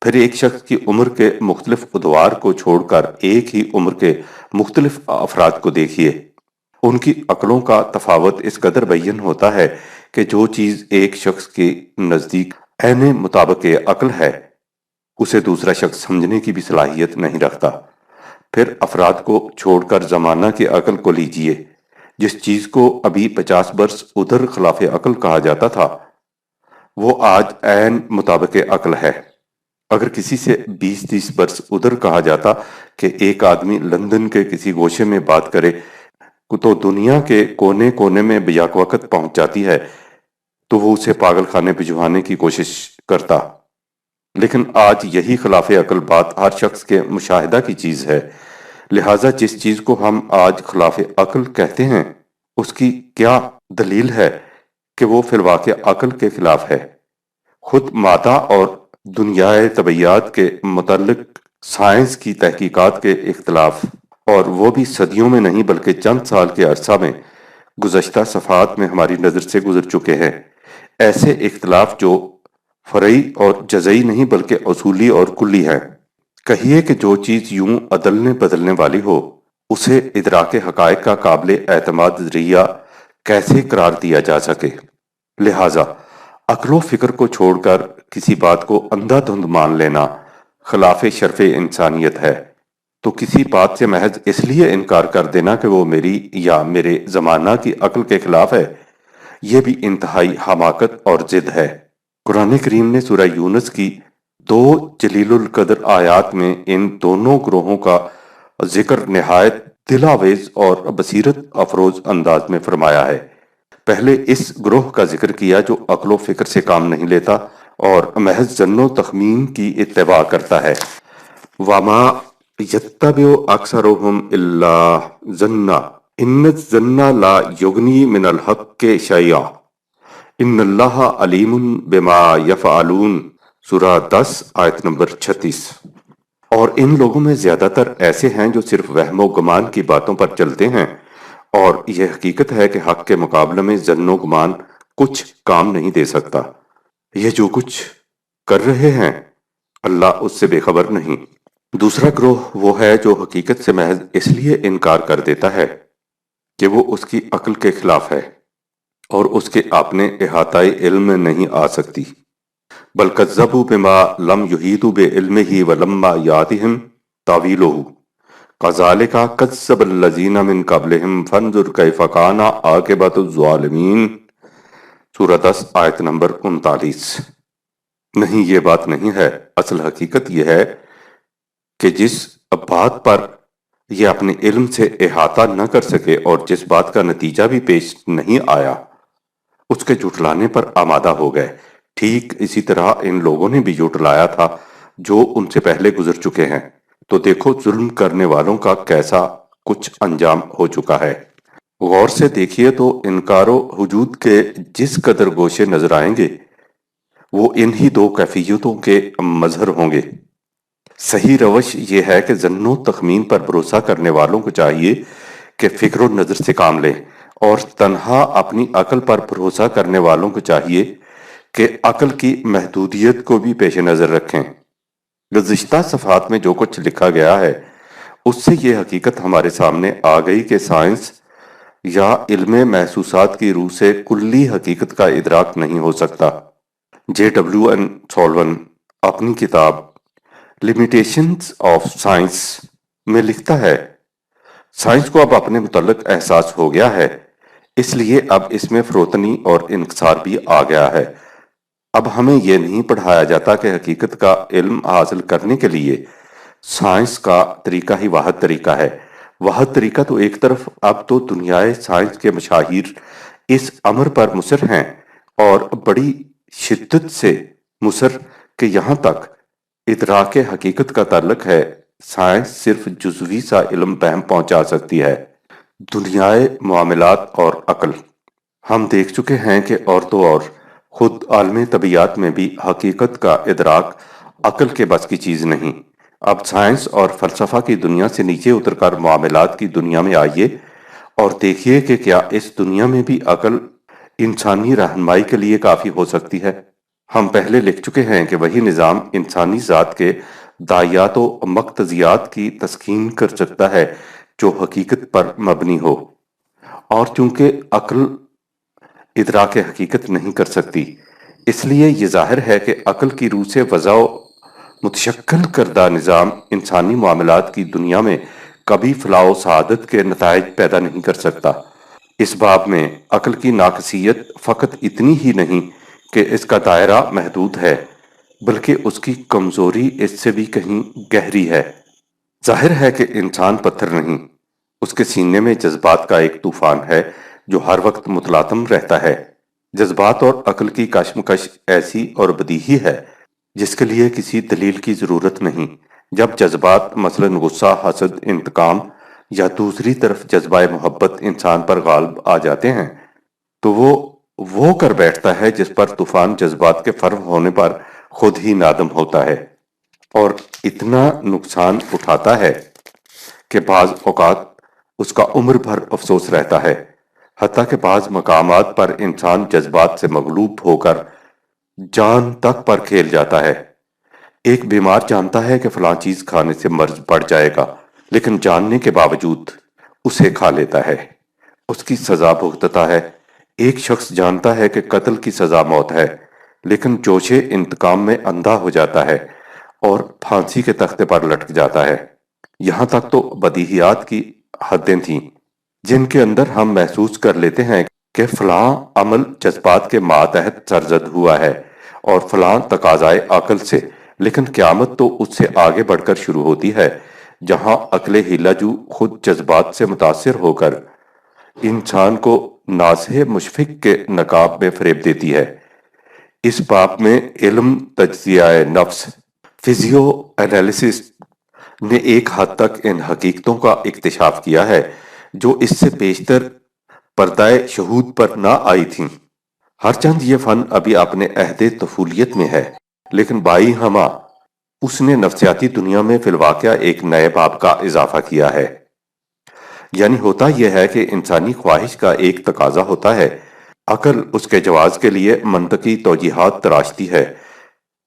پھر ایک شخص کی عمر کے مختلف ادوار کو چھوڑ کر ایک ہی عمر کے مختلف افراد کو دیکھیے۔ ان کی عقلوں کا تفاوت اس قدر بیان ہوتا ہے کہ جو چیز ایک شخص کے نزدیک عین مطابق عقل ہے، اسے دوسرا شخص سمجھنے کی بھی صلاحیت نہیں رکھتا۔ پھر افراد کو چھوڑ کر زمانہ کی عقل کو لیجئے۔ جس چیز کو ابھی 50 برس ادھر خلاف عقل کہا جاتا تھا، وہ آج عین مطابق عقل ہے۔ اگر کسی سے 20-30 برس ادھر کہا جاتا کہ ایک آدمی لندن کے کسی گوشے میں بات کرے تو دنیا کے کونے کونے میں بیک وقت پہنچ جاتی ہے، تو وہ اسے پاگل خانے بھجوانے کی کوشش کرتا۔ لیکن آج یہی خلاف عقل بات ہر شخص کے مشاہدہ کی چیز ہے، لہٰذا جس چیز کو ہم آج خلاف عقل کہتے ہیں، اس کی کیا دلیل ہے کہ وہ فی الواقع عقل کے خلاف ہے؟ خود مادہ اور دنیائے طبیعیات کے متعلق سائنس کی تحقیقات کے اختلاف، اور وہ بھی صدیوں میں نہیں بلکہ چند سال کے عرصہ میں، گزشتہ صفحات میں ہماری نظر سے گزر چکے ہیں۔ ایسے اختلاف جو فرعی اور جزئی نہیں بلکہ اصولی اور کلی ہیں۔ کہیے کہ جو چیز یوں عدلنے بدلنے والی ہو، اسے ادراک حقائق کا قابل اعتماد ذریعہ کیسے قرار دیا جا سکے؟ لہٰذا عقل و فکر کو چھوڑ کر کسی بات کو اندھا دھند مان لینا خلاف شرف انسانیت ہے۔ تو کسی بات سے محض اس لیے انکار کر دینا کہ وہ میری یا میرے زمانہ کی عقل کے خلاف ہے، یہ بھی انتہائی حماقت اور ضد ہے۔ قرآن کریم نے سورہ یونس کی 2 جلیل القدر آیات میں ان دونوں گروہوں کا ذکر نہایت دل آویز اور بصیرت افروز انداز میں فرمایا ہے۔ پہلے اس گروہ کا ذکر کیا جو عقل و فکر سے کام نہیں لیتا اور محض ظن و تخمین کی اتباع کرتا ہے۔ وَمَا يَتَّبِعُ أَكْثَرُهُمْ إِلَّا ظَنًّا إِنَّ الظَّنَّ لَا يُغْنِي مِنَ الْحَقِّ شَيْئًا إِنَّ اللَّهَ عَلِيمٌ بِمَا يَفْعَلُونَ سورہ 10 آیت نمبر 36۔ اور ان لوگوں میں زیادہ تر ایسے ہیں جو صرف وہم و گمان کی باتوں پر چلتے ہیں، اور یہ حقیقت ہے کہ حق کے مقابلے میں ظن و گمان کچھ کام نہیں دے سکتا۔ یہ جو کچھ کر رہے ہیں، اللہ اس سے بے خبر نہیں۔ دوسرا گروہ وہ ہے جو حقیقت سے محض اس لیے انکار کر دیتا ہے کہ وہ اس کی عقل کے خلاف ہے اور اس کے اپنے احاطۂ علم میں نہیں آ سکتی۔ بل کذبوا بما لم یحیطوا بعلمہ ولما یاتہم تاویلہ کذالک کذب الذین من قبلہم فانظر کیف کان عاقبۃ الظالمین سورہ 10 آیت نمبر 39۔ نہیں، یہ بات نہیں ہے۔ اصل حقیقت یہ ہے کہ جس بات پر یہ اپنے علم سے احاطہ نہ کر سکے اور جس بات کا نتیجہ بھی پیش نہیں آیا، اس کے جھٹلانے پر آمادہ ہو گئے۔ ٹھیک اسی طرح ان لوگوں نے بھی جھٹلایا تھا جو ان سے پہلے گزر چکے ہیں۔ تو دیکھو ظلم کرنے والوں کا کیسا کچھ انجام ہو چکا ہے۔ غور سے دیکھیے تو انکار و وجود کے جس قدر گوشے نظر آئیں گے، وہ انہی 2 کیفیتوں کے مظہر ہوں گے۔ صحیح روش یہ ہے کہ ظن و تخمین پر بھروسہ کرنے والوں کو چاہیے کہ فکر و نظر سے کام لیں، اور تنہا اپنی عقل پر بھروسہ کرنے والوں کو چاہیے کہ عقل کی محدودیت کو بھی پیش نظر رکھیں۔ گزشتہ صفحات میں جو کچھ لکھا گیا ہے، اس سے یہ حقیقت ہمارے سامنے آ گئی کہ سائنس یا علم محسوسات کی روح سے کلی حقیقت کا ادراک نہیں ہو سکتا۔ J.W.N. سولون اپنی کتاب لیمیٹیشنز آف سائنس میں لکھتا ہے، سائنس کو اب اپنے متعلق احساس ہو گیا ہے، اس لیے اب اس میں فروتنی اور انکسار بھی آ گیا ہے۔ اب ہمیں یہ نہیں پڑھایا جاتا کہ حقیقت کا علم حاصل کرنے کے لیے سائنس کا طریقہ ہی واحد طریقہ ہے۔ واحد طریقہ تو ایک طرف، اب تو دنیائے سائنس کے مشاہیر اس امر پر مصر ہیں، اور بڑی شدت سے مصر، کہ یہاں تک ادراک حقیقت کا تعلق ہے سائنس صرف جزوی سا علم بہم پہنچا سکتی ہے۔ دنیائے معاملات اور عقل، ہم دیکھ چکے ہیں کہ اور تو اور خود عالم طبیعیات میں بھی حقیقت کا ادراک عقل کے بس کی چیز نہیں۔ اب سائنس اور فلسفہ کی دنیا سے نیچے اتر کر معاملات کی دنیا میں آئیے اور دیکھیے کہ کیا اس دنیا میں بھی عقل انسانی رہنمائی کے لیے کافی ہو سکتی ہے۔ ہم پہلے لکھ چکے ہیں کہ وہی نظام انسانی ذات کے داعیات و مقتضیات کی تسکین کر سکتا ہے جو حقیقت پر مبنی ہو، اور چونکہ عقل ادراک حقیقت نہیں کر سکتی، اس لیے یہ ظاہر ہے کہ عقل کی روح سے وضع و متشکل کردہ نظام انسانی معاملات کی دنیا میں کبھی فلاح و سعادت کے نتائج پیدا نہیں کر سکتا۔ اس باب میں عقل کی ناقصیت فقط اتنی ہی نہیں کہ اس کا دائرہ محدود ہے، بلکہ اس کی کمزوری اس سے بھی کہیں گہری ہے۔ ظاہر ہے کہ انسان پتھر نہیں، اس کے سینے میں جذبات کا ایک طوفان ہے جو ہر وقت متلاطم رہتا ہے۔ جذبات اور عقل کی کشمکش ایسی اور بدیہی ہے جس کے لیے کسی دلیل کی ضرورت نہیں۔ جب جذبات مثلا غصہ، حسد، انتقام یا دوسری طرف جذبہ محبت انسان پر غالب آ جاتے ہیں تو وہ کر بیٹھتا ہے جس پر طوفان جذبات کے فرو ہونے پر خود ہی نادم ہوتا ہے، اور اتنا نقصان اٹھاتا ہے کہ بعض اوقات اس کا عمر بھر افسوس رہتا ہے۔ حتیٰ کہ بعض مقامات پر انسان جذبات سے مغلوب ہو کر جان تک پر کھیل جاتا ہے۔ ایک بیمار جانتا ہے کہ فلاں چیز کھانے سے مرض بڑھ جائے گا، لیکن جاننے کے باوجود اسے کھا لیتا ہے، اس کی سزا بھگتتا ہے۔ ایک شخص جانتا ہے کہ قتل کی سزا موت ہے، لیکن جوش انتقام میں اندھا ہو جاتا ہے اور پھانسی کے تختے پر لٹک جاتا ہے۔ یہاں تک تو بدیہیات کی حدیں تھیں جن کے اندر ہم محسوس کر لیتے ہیں کہ فلاں عمل جذبات کے ماتحت سرزد ہوا ہے اور فلاں تقاضائے عقل سے، لیکن قیامت تو اس سے آگے بڑھ کر شروع ہوتی ہے جہاں عقل ہیلا جو خود جذبات سے متاثر ہو کر انسان کو ناصح مشفق کے نقاب میں فریب دیتی ہے۔ اس باب میں علم تجزیہ نفس، فزیو انالیسس نے ایک حد تک ان حقیقتوں کا اکتشاف کیا ہے جو اس سے بیشتر پردہ شہود پر نہ آئی تھیں۔ ہرچند یہ فن ابھی اپنے عہد طفولیت میں ہے، لیکن بائی ہمہ اس نے نفسیاتی دنیا میں فی الواقع ایک نئے باب کا اضافہ کیا ہے۔ یعنی ہوتا یہ ہے کہ انسانی خواہش کا ایک تقاضا ہوتا ہے، عقل اس کے جواز کے لیے منطقی توجیہات تراشتی ہے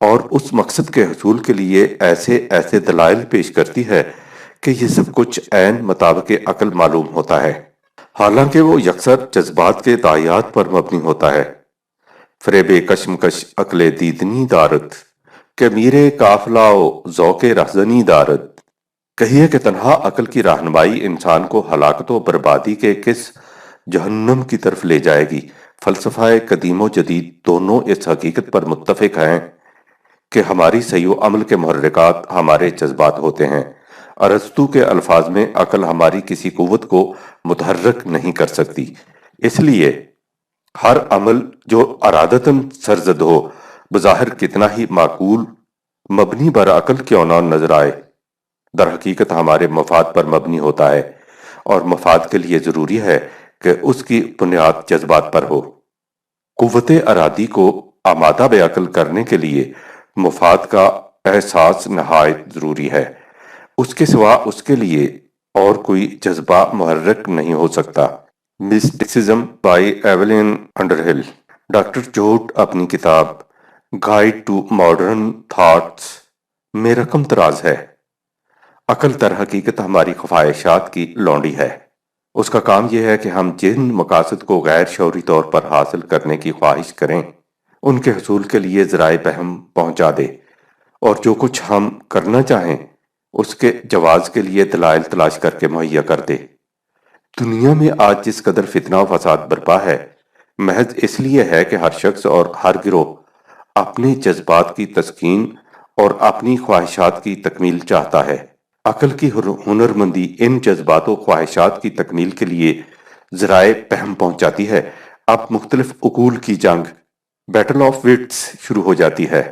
اور اس مقصد کے حصول کے لیے ایسے دلائل پیش کرتی ہے کہ یہ سب کچھ عین مطابق عقل معلوم ہوتا ہے، حالانکہ وہ یکسر جذبات کے داعیات پر مبنی ہوتا ہے۔ فریب کشمکش عقل دیدنی دارت کہ میرے قافلہ و ذوق رہزنی دارت، کہیے کہ تنہا عقل کی رہنمائی انسان کو ہلاکت و بربادی کے کس جہنم کی طرف لے جائے گی۔ فلسفہ قدیم و جدید دونوں اس حقیقت پر متفق ہیں کہ ہماری سعی و عمل کے محرکات ہمارے جذبات ہوتے ہیں۔ ارسطو کے الفاظ میں عقل ہماری کسی قوت کو متحرک نہیں کر سکتی، اس لیے ہر عمل جو ارادتاً سرزد ہو، بظاہر کتنا ہی معقول، مبنی بر عقل کیوں نہ نظر آئے، در حقیقت ہمارے مفاد پر مبنی ہوتا ہے، اور مفاد کے لیے ضروری ہے کہ اس کی بنیاد جذبات پر ہو۔ قوت ارادی کو آمادہ بعقل کرنے کے لیے مفاد کا احساس نہایت ضروری ہے، اس کے سوا اس کے لیے اور کوئی جذبہ محرک نہیں ہو سکتا۔ مسٹیسزم بائی ایولین انڈرہل۔ ڈاکٹر جوٹ اپنی کتاب گائیڈ ٹو ماڈرن تھاٹس میں رقم تراز ہے۔ عقل در حقیقت ہماری خواہشات کی لونڈی ہے۔ اس کا کام یہ ہے کہ ہم جن مقاصد کو غیر شعوری طور پر حاصل کرنے کی خواہش کریں ان کے حصول کے لیے ذرائع فہم پہنچا دے، اور جو کچھ ہم کرنا چاہیں اس کے جواز کے لیے دلائل تلاش کر کے مہیا کر دے۔ دنیا میں آج جس قدر فتنہ و فساد برپا ہے، محض اس لیے ہے کہ ہر شخص اور ہر گروہ اپنے جذبات کی تسکین اور اپنی خواہشات کی تکمیل چاہتا ہے۔ عقل کی ہنرمندی ان جذبات و خواہشات کی تکمیل کے لیے ذرائع فہم پہنچاتی ہے۔ اب مختلف عقول کی جنگ، بیٹل آف وٹس، شروع ہو جاتی ہے۔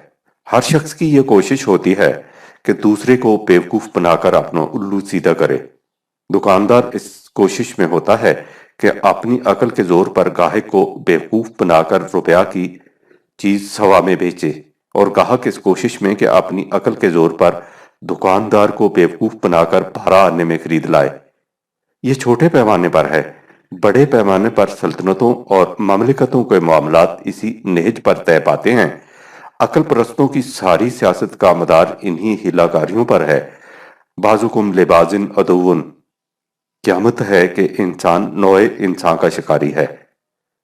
ہر شخص کی یہ کوشش ہوتی ہے کہ دوسرے کو بیوقوف بنا کر اپنا الو سیدھا کرے۔ دکاندار اس کوشش میں ہوتا ہے کہ اپنی عقل کے زور پر گاہک کو بیوقوف بنا کر روپیہ کی چیز سوا میں بیچے، اور گاہک اس کوشش میں کہ اپنی عقل کے زور پر دکاندار کو بیوقوف بنا کر 12 آنے میں خرید لائے۔ یہ چھوٹے پیمانے پر ہے، بڑے پیمانے پر سلطنتوں اور مملکتوں کے معاملات اسی نہج پر طے پاتے ہیں۔ عقل پرستوں کی ساری سیاست کا مدار انہی ہیلا کاریوں پر ہے۔ بعضکم لبعض عدو، قیامت ہے کہ انسان نوع انسان کا شکاری ہے۔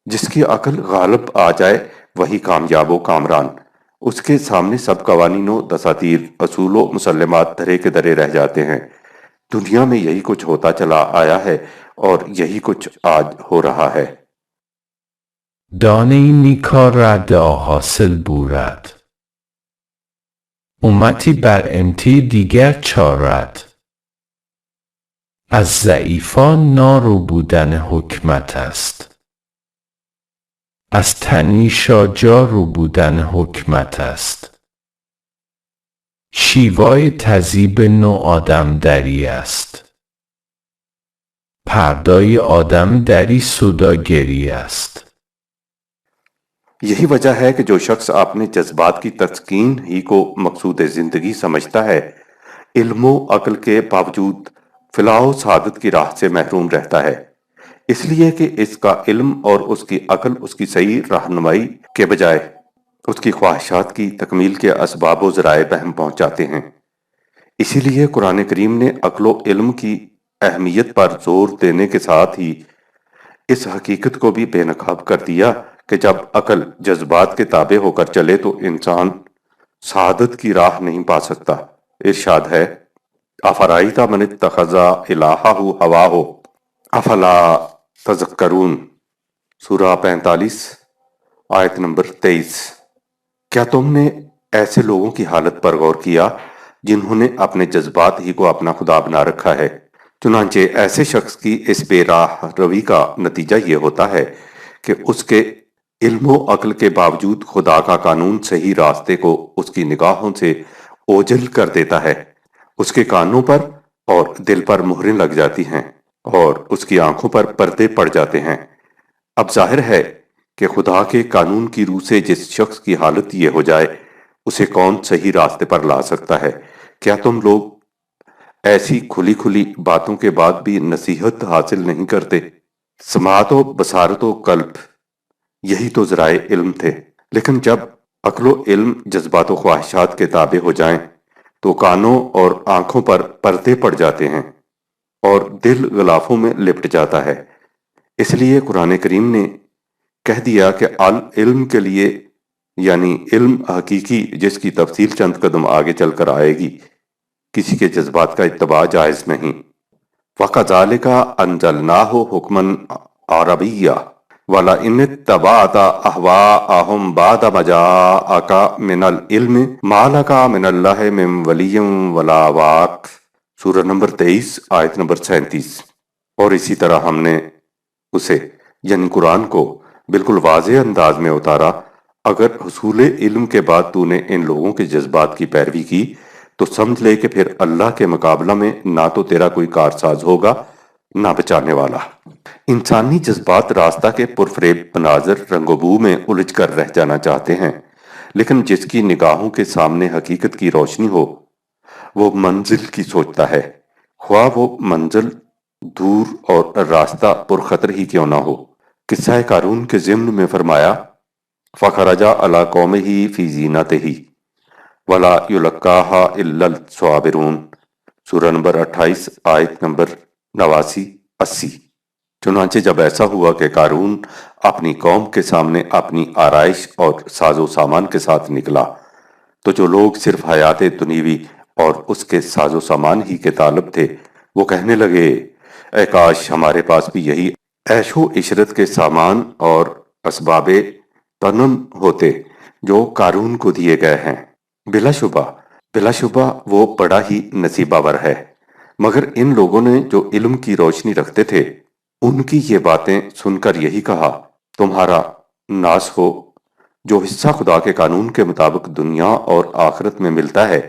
جس کی عقل غالب آ جائے وہی کامیاب و کامران۔ اس کے سامنے سب قوانین و دساتیر، اصول و مسلمات دھرے کے دھرے رہ جاتے ہیں۔ دنیا میں یہی کچھ ہوتا چلا آیا ہے اور یہی کچھ آج ہو رہا ہے۔ دانه نیکا رد حاصل بورد، امتی بر امتی دیگر چارد. از ضعیفان نارو بودن حکمت است، از تنیشا جارو بودن حکمت است. شیوای تذیب نو آدم دری است، پردای آدم دری سوداگری است. یہی وجہ ہے کہ جو شخص اپنے جذبات کی تسکین ہی کو مقصود زندگی سمجھتا ہے، علم و عقل کے باوجود فلاح و سعادت کی راہ سے محروم رہتا ہے، اس لیے کہ اس کا علم اور اس کی عقل اس کی صحیح رہنمائی کے بجائے اس کی خواہشات کی تکمیل کے اسباب و ذرائع بہم پہنچاتے ہیں۔ اسی لیے قرآن کریم نے عقل و علم کی اہمیت پر زور دینے کے ساتھ ہی اس حقیقت کو بھی بے نقاب کر دیا کہ جب عقل جذبات کے تابع ہو کر چلے تو انسان سعادت کی راہ نہیں پا سکتا۔ ارشاد ہے، افرائیت من اتخذ الہہ ہواہ افلا تذکرون، سورہ 45 آیت نمبر 23۔ کیا تم نے ایسے لوگوں کی حالت پر غور کیا جنہوں نے اپنے جذبات ہی کو اپنا خدا بنا رکھا ہے؟ چنانچہ ایسے شخص کی اس بے راہ روی کا نتیجہ یہ ہوتا ہے کہ اس کے علم و عقل کے باوجود خدا کا قانون صحیح راستے کو اس کی نگاہوں سے اوجھل کر دیتا ہے۔ اس کے کانوں پر اور دل پر مہریں لگ جاتی ہیں اور اس کی آنکھوں پر پردے پڑ جاتے ہیں۔ اب ظاہر ہے کہ خدا کے قانون کی روح سے جس شخص کی حالت یہ ہو جائے اسے کون صحیح راستے پر لا سکتا ہے؟ کیا تم لوگ ایسی کھلی کھلی باتوں کے بعد بھی نصیحت حاصل نہیں کرتے؟ سماعت و بصارت و قلب، یہی تو ذرائع علم تھے، لیکن جب عقل و علم جذبات و خواہشات کے تابع ہو جائیں تو کانوں اور آنکھوں پر پردے پڑ جاتے ہیں اور دل غلافوں میں لپٹ جاتا ہے۔ اس لیے قرآن کریم نے کہہ دیا کہ علم کے لیے، یعنی علم حقیقی جس کی تفصیل چند قدم آگے چل کر آئے گی، کسی کے جذبات کا اتباع جائز نہیں۔ وَكَذَلِكَ أَنزَلْنَاهُ حُكْمًا عَرَبِيًّا وَلَئِنِ اتَّبَعْتَ أَهْوَاءَهُمْ بَعْدَ مَا جَاءَكَ مِنَ الْعِلْمِ مَا لَكَ مِنَ اللَّهِ مِنْ وَلِيٍّ وَلَا وَاقٍ، سورہ نمبر 23 آیت نمبر 37۔ اور اسی طرح ہم نے اسے یعنی قرآن کو بالکل واضح انداز میں اتارا۔ اگر حصول علم کے بعد تو نے ان لوگوں کے جذبات کی پیروی کی تو سمجھ لے کہ پھر اللہ کے مقابلہ میں نہ تو تیرا کوئی کارساز ہوگا نہ بچانے والا۔ انسانی جذبات راستہ کے پرفریب مناظر رنگ و بو میں الجھ کر رہ جانا چاہتے ہیں، لیکن جس کی نگاہوں کے سامنے حقیقت کی روشنی ہو وہ منزل کی سوچتا ہے، خواہ وہ منزل دور اور راستہ پرخطر ہی کیوں نہ ہو۔ قصہ قارون کے ضمن میں فرمایا، فَخَرَجَ عَلَىٰ قَوْمِهِ فِي زِینَتِهِ وَلَا يُلَقَّاهَا إِلَّا الصَّابِرُونَ، سورہ نمبر 28 آیت نمبر 89-80۔ چنانچہ جب ایسا ہوا کہ قارون اپنی قوم کے سامنے اپنی آرائش اور ساز و سامان کے ساتھ نکلا تو جو لوگ صرف حیات دنیوی اور اس کے ساز و سامان ہی کے طالب تھے وہ کہنے لگے، اے کاش ہمارے پاس بھی یہی عیش و عشرت کے سامان اور اسباب تنم ہوتے جو قارون کو دیے گئے ہیں۔ بلا شبہ بلا شبہ وہ بڑا ہی نصیباور ہے، مگر ان لوگوں نے جو علم کی روشنی رکھتے تھے ان کی یہ باتیں سن کر یہی کہا، تمہارا ناس ہو، جو حصہ خدا کے قانون کے مطابق دنیا اور آخرت میں ملتا ہے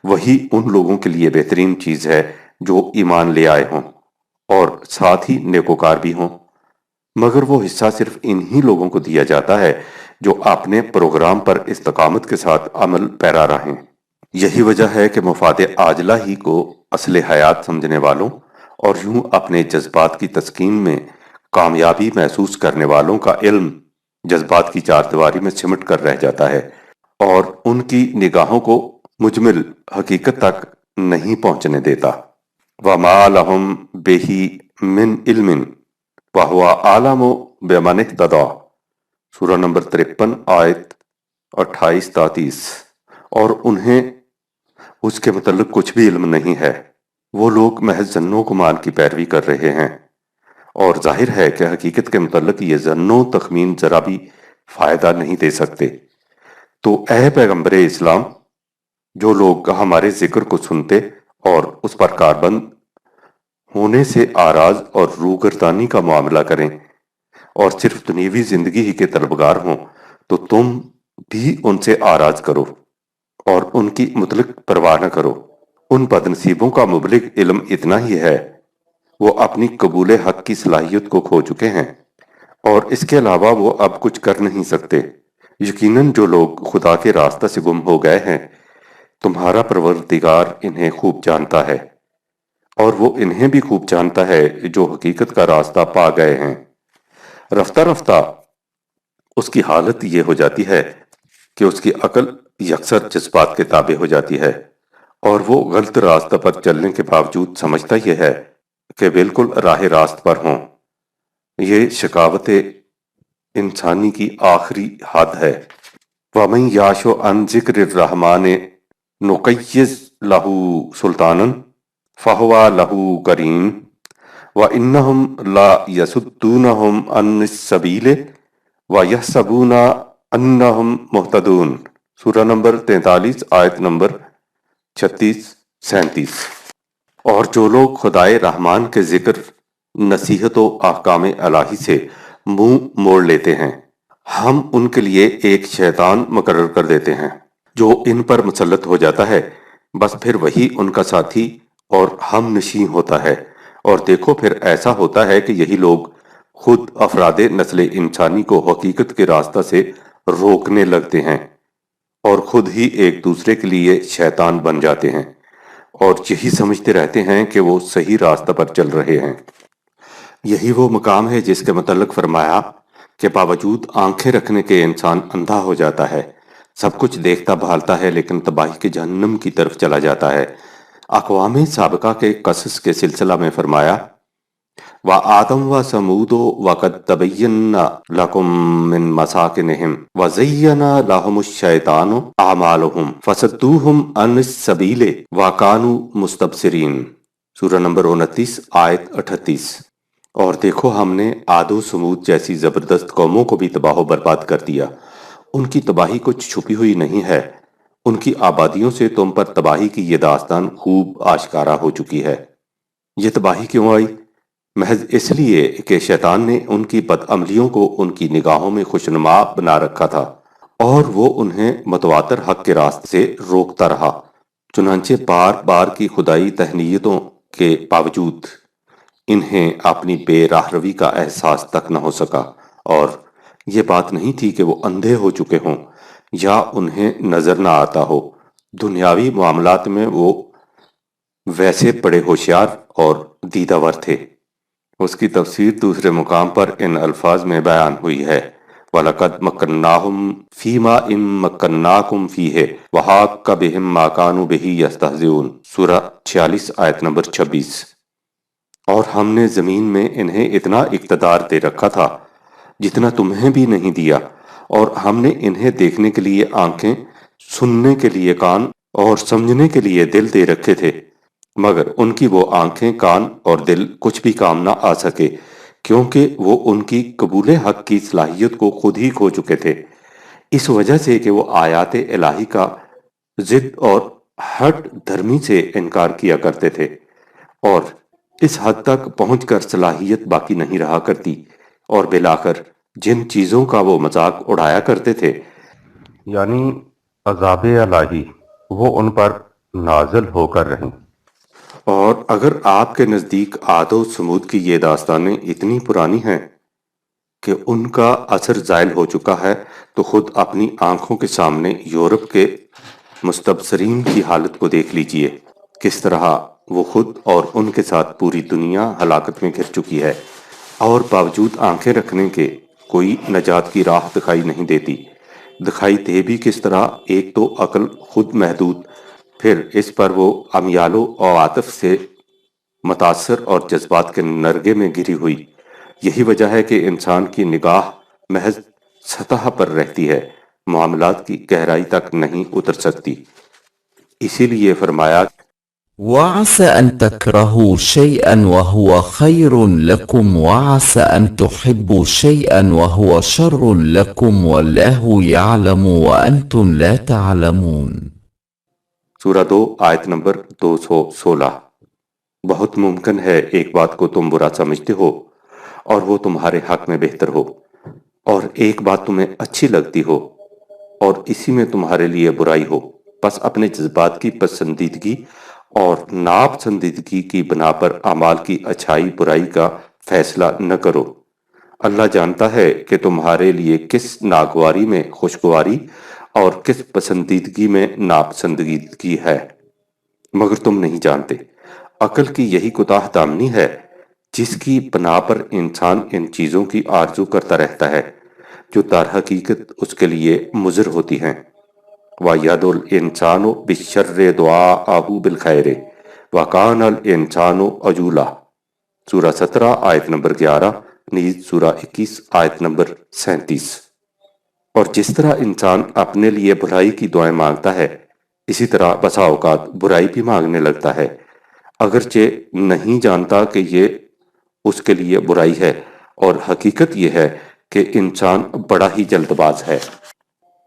وہی ان لوگوں کے لیے بہترین چیز ہے جو ایمان لے آئے ہوں اور ساتھ ہی نیکوکار بھی ہوں، مگر وہ حصہ صرف انہی لوگوں کو دیا جاتا ہے جو اپنے پروگرام پر استقامت کے ساتھ عمل پیرا رہیں۔ یہی وجہ ہے کہ مفاد عاجلہ ہی کو اصل حیات سمجھنے والوں اور یوں اپنے جذبات کی تسکین میں کامیابی محسوس کرنے والوں کا علم جذبات کی چار دیواری میں سمٹ کر رہ جاتا ہے اور ان کی نگاہوں کو مجمل حقیقت تک نہیں پہنچنے دیتا۔ وَمَا لَهُم بِهِ مِنْ عِلْمٍ وَهُوَ أَعْلَمُ بِمَنِ اهْتَدَىٰ، سورہ نمبر 53 آیت 28-30۔ اور انہیں اس کے متعلق کچھ بھی علم نہیں ہے، وہ لوگ محض ظن و گمان کی پیروی کر رہے ہیں، اور ظاہر ہے کہ حقیقت کے متعلق یہ ظن و تخمین ذرا بھی فائدہ نہیں دے سکتے۔ تو اے پیغمبر اسلام، جو لوگ ہمارے ذکر کو سنتے اور اس پر کاربند ہونے سے آراز اور روگردانی کا معاملہ کریں اور صرف دنیوی زندگی ہی کے طلبگار ہوں، تو تم بھی ان سے آراز کرو اور ان کی مطلق پرواہ نہ کرو۔ ان بدنصیبوں کا مبلغ علم اتنا ہی ہے، وہ اپنی قبول حق کی صلاحیت کو کھو چکے ہیں اور اس کے علاوہ وہ اب کچھ کر نہیں سکتے۔ یقیناً جو لوگ خدا کے راستہ سے گم ہو گئے ہیں تمہارا پروردگار انہیں خوب جانتا ہے، اور وہ انہیں بھی خوب جانتا ہے جو حقیقت کا راستہ پا گئے ہیں۔ رفتہ رفتہ اس کی حالت یہ ہو جاتی ہے کہ اس کی عقل یکسر جذبات کے تابع ہو جاتی ہے اور وہ غلط راستہ پر چلنے کے باوجود سمجھتا یہ ہے کہ بالکل راہ راست پر ہوں۔ یہ شقاوت انسانی کی آخری حد ہے۔ وَمَن يَعْشُ عَن ذِكْرِ الرَّحْمَٰنِ نُقَيِّضْ لَهُ سُلْطَانًا فَهُوَ لَهُ قَرِينٌ وَإِنَّهُمْ لَيَصُدُّونَهُمْ عَنِ السَّبِيلِ وَيَحْسَبُونَ أَنَّهُمْ مُهْتَدُونَ، سورہ نمبر 43 آیت نمبر 36-37۔ اور جو لوگ خدائے رحمان کے ذکر، نصیحت و احکام الہی سے منہ موڑ لیتے ہیں، ہم ان کے لیے ایک شیطان مقرر کر دیتے ہیں جو ان پر مسلط ہو جاتا ہے، بس پھر وہی ان کا ساتھی اور ہم نشیں ہوتا ہے۔ اور دیکھو پھر ایسا ہوتا ہے کہ یہی لوگ خود افراد نسل انسانی کو حقیقت کے راستہ سے روکنے لگتے ہیں اور خود ہی ایک دوسرے کے لیے شیطان بن جاتے ہیں اور یہی سمجھتے رہتے ہیں کہ وہ صحیح راستہ پر چل رہے ہیں۔ یہی وہ مقام ہے جس کے متعلق فرمایا کہ باوجود آنکھیں رکھنے کے انسان اندھا ہو جاتا ہے، سب کچھ دیکھتا بھالتا ہے لیکن تباہی کے جہنم کی طرف چلا جاتا ہے۔ اقوام سابقہ کے قصص کے سلسلہ میں فرمایا، وَآدَمَ وَثَمُودَ وَقَدْ تَبَيَّنَ لَكُم مِّن مَّسَاكِنِهِمْ وَزَيَّنَ لَهُمُ الشَّيْطَانُ أَعْمَالَهُمْ فَصَدُّوهُمْ عَنِ السَّبِيلِ وَكَانُوا مُسْتَبْصِرِينَ، سورہ نمبر 29 آیت 38۔ اور دیکھو ہم نے عاد و سمود جیسی زبردست قوموں کو بھی تباہ و برباد کر دیا، ان کی تباہی کچھ چھپی ہوئی نہیں ہے، ان کی آبادیوں سے تم پر تباہی کی یہ داستان خوب آشکارا ہو چکی ہے۔ یہ تباہی کیوں آئی؟ محض اس لیے کہ شیطان نے ان کی بد عملیوں کو ان کی نگاہوں میں خوشنما بنا رکھا تھا اور وہ انہیں متواتر حق کے راستے سے روکتا رہا، چنانچہ بار بار کی خدائی تہنیتوں کے باوجود انہیں اپنی بے راہ روی کا احساس تک نہ ہو سکا۔ اور یہ بات نہیں تھی کہ وہ اندھے ہو چکے ہوں یا انہیں نظر نہ آتا ہو، دنیاوی معاملات میں وہ ویسے بڑے ہوشیار اور دیدہ ور تھے۔ اس کی تفسیر دوسرے مقام پر ان الفاظ میں بیان ہوئی ہے، وَلَقَدْ مَكَّنَّاهُمْ فِي مَا إِن مَّكَّنَّاكُمْ فِيهِ وَحَاقَّ بِهِم مَّا كَانُوا بِهِ يَسْتَهْزِئُونَ، سورہ 46 آیت نمبر 26۔ اور ہم نے زمین میں انہیں اتنا اقتدار دے رکھا تھا جتنا تمہیں بھی نہیں دیا، اور ہم نے انہیں دیکھنے کے لیے آنکھیں، سننے کے لیے کان اور سمجھنے کے لیے دل دے رکھے تھے، مگر ان کی وہ آنکھیں، کان اور دل کچھ بھی کام نہ آ سکے، کیونکہ وہ ان کی قبول حق کی صلاحیت کو خود ہی کھو چکے تھے، اس وجہ سے کہ وہ آیات الہی کا ضد اور ہٹ دھرمی سے انکار کیا کرتے تھے، اور اس حد تک پہنچ کر صلاحیت باقی نہیں رہا کرتی، اور بالآخر جن چیزوں کا وہ مذاق اڑایا کرتے تھے، یعنی عذاب الہی، وہ ان پر نازل ہو کر رہیں۔ اور اگر آپ کے نزدیک عاد و سمود کی یہ داستانیں اتنی پرانی ہیں کہ ان کا اثر زائل ہو چکا ہے، تو خود اپنی آنکھوں کے سامنے یورپ کے مستبصرین کی حالت کو دیکھ لیجئے، کس طرح وہ خود اور ان کے ساتھ پوری دنیا ہلاکت میں گر چکی ہے، اور باوجود آنکھیں رکھنے کے کوئی نجات کی راہ دکھائی نہیں دیتی۔ دکھائی دے بھی کس طرح، ایک تو عقل خود محدود، پھر اس پر وہ امیال و عواطف سے متاثر اور جذبات کے نرگے میں گری ہوئی۔ یہی وجہ ہے کہ انسان کی نگاہ محض سطح پر رہتی ہے، معاملات کی گہرائی تک نہیں اتر سکتی۔ اسی لیے فرمایا، وعسى أن تكرهوا شيئا وهو خير لكم وعسى أن تحبوا شيئا وهو شر لكم والله يعلم وأنتم لا تعلمون۔ سورہ 2 آیت نمبر 216۔ بہت ممکن ہے ایک بات کو تم برا سمجھتے ہو اور وہ تمہارے حق میں بہتر ہو، اور ایک بات تمہیں اچھی لگتی ہو اور اسی میں تمہارے لیے برائی ہو، پس اپنے جذبات کی پسندیدگی اور ناپسندیدگی کی بنا پر اعمال کی اچھائی برائی کا فیصلہ نہ کرو۔ اللہ جانتا ہے کہ تمہارے لیے کس ناگواری میں خوشگواری اور کس پسندیدگی میں ناپسندیدگی ہے، مگر تم نہیں جانتے۔ عقل کی یہی کوتاہ دامنی ہے جس کی بنا پر انسان ان چیزوں کی آرزو کرتا رہتا ہے جو در حقیقت اس کے لیے مضر ہوتی ہیں۔ وَيَدُ الْإِنسَانُ بِالشَّرِّ دُعَاءَهُ بِالْخَيْرِ وَكَانَ الْإِنسَانُ عَجُولًا۔ سورہ 17 آیت نمبر 11، نیز سورہ 21 آیت نمبر 37۔ اور جس طرح انسان اپنے لیے بھلائی کی دعائیں مانگتا ہے، اسی طرح بسا اوقات برائی بھی مانگنے لگتا ہے، اگرچہ نہیں جانتا کہ یہ اس کے لیے برائی ہے، اور حقیقت یہ ہے کہ انسان بڑا ہی جلد باز ہے۔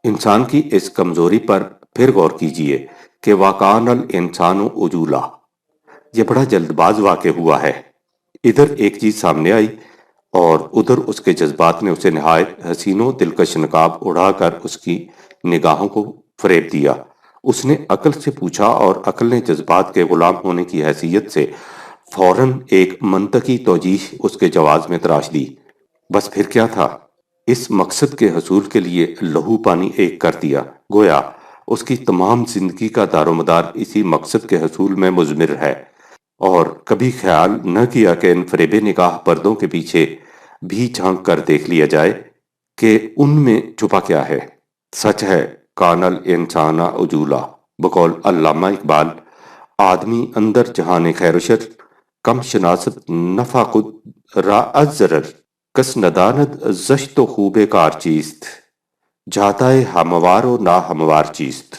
انسان کی اس کمزوری پر پھر غور کیجئے کہ وَكَانَ الْإِنسَانُ عَجُولًا، یہ بڑا جلد باز واقع ہوا ہے۔ ادھر ایک چیز سامنے آئی اور ادھر اس کے جذبات نے اسے نہایت حسین و دلکش نقاب اڑا کر اس کی نگاہوں کو فریب دیا۔ اس نے عقل سے پوچھا اور عقل نے جذبات کے غلام ہونے کی حیثیت سے فوراً ایک منطقی توجیہ اس کے جواز میں تراش دی۔ بس پھر کیا تھا؟ اس مقصد کے حصول کے لیے لہو پانی ایک کر دیا، گویا اس کی تمام زندگی کا دار و مدار اسی مقصد کے حصول میں مضمر ہے، اور کبھی خیال نہ کیا کہ ان فریب نگاہ پردوں کے پیچھے بھی جھانک کر دیکھ لیا جائے کہ ان میں چھپا کیا ہے۔ سچ ہے، کان الانسان عجولا، بقول علامہ اقبال، آدمی اندر جہان خیر و شر، کم شناست نفع خود را از ضرر، کس نداند زشت و خوب کار چیست، جاتا ہے ہموار و نا ہموار چیست۔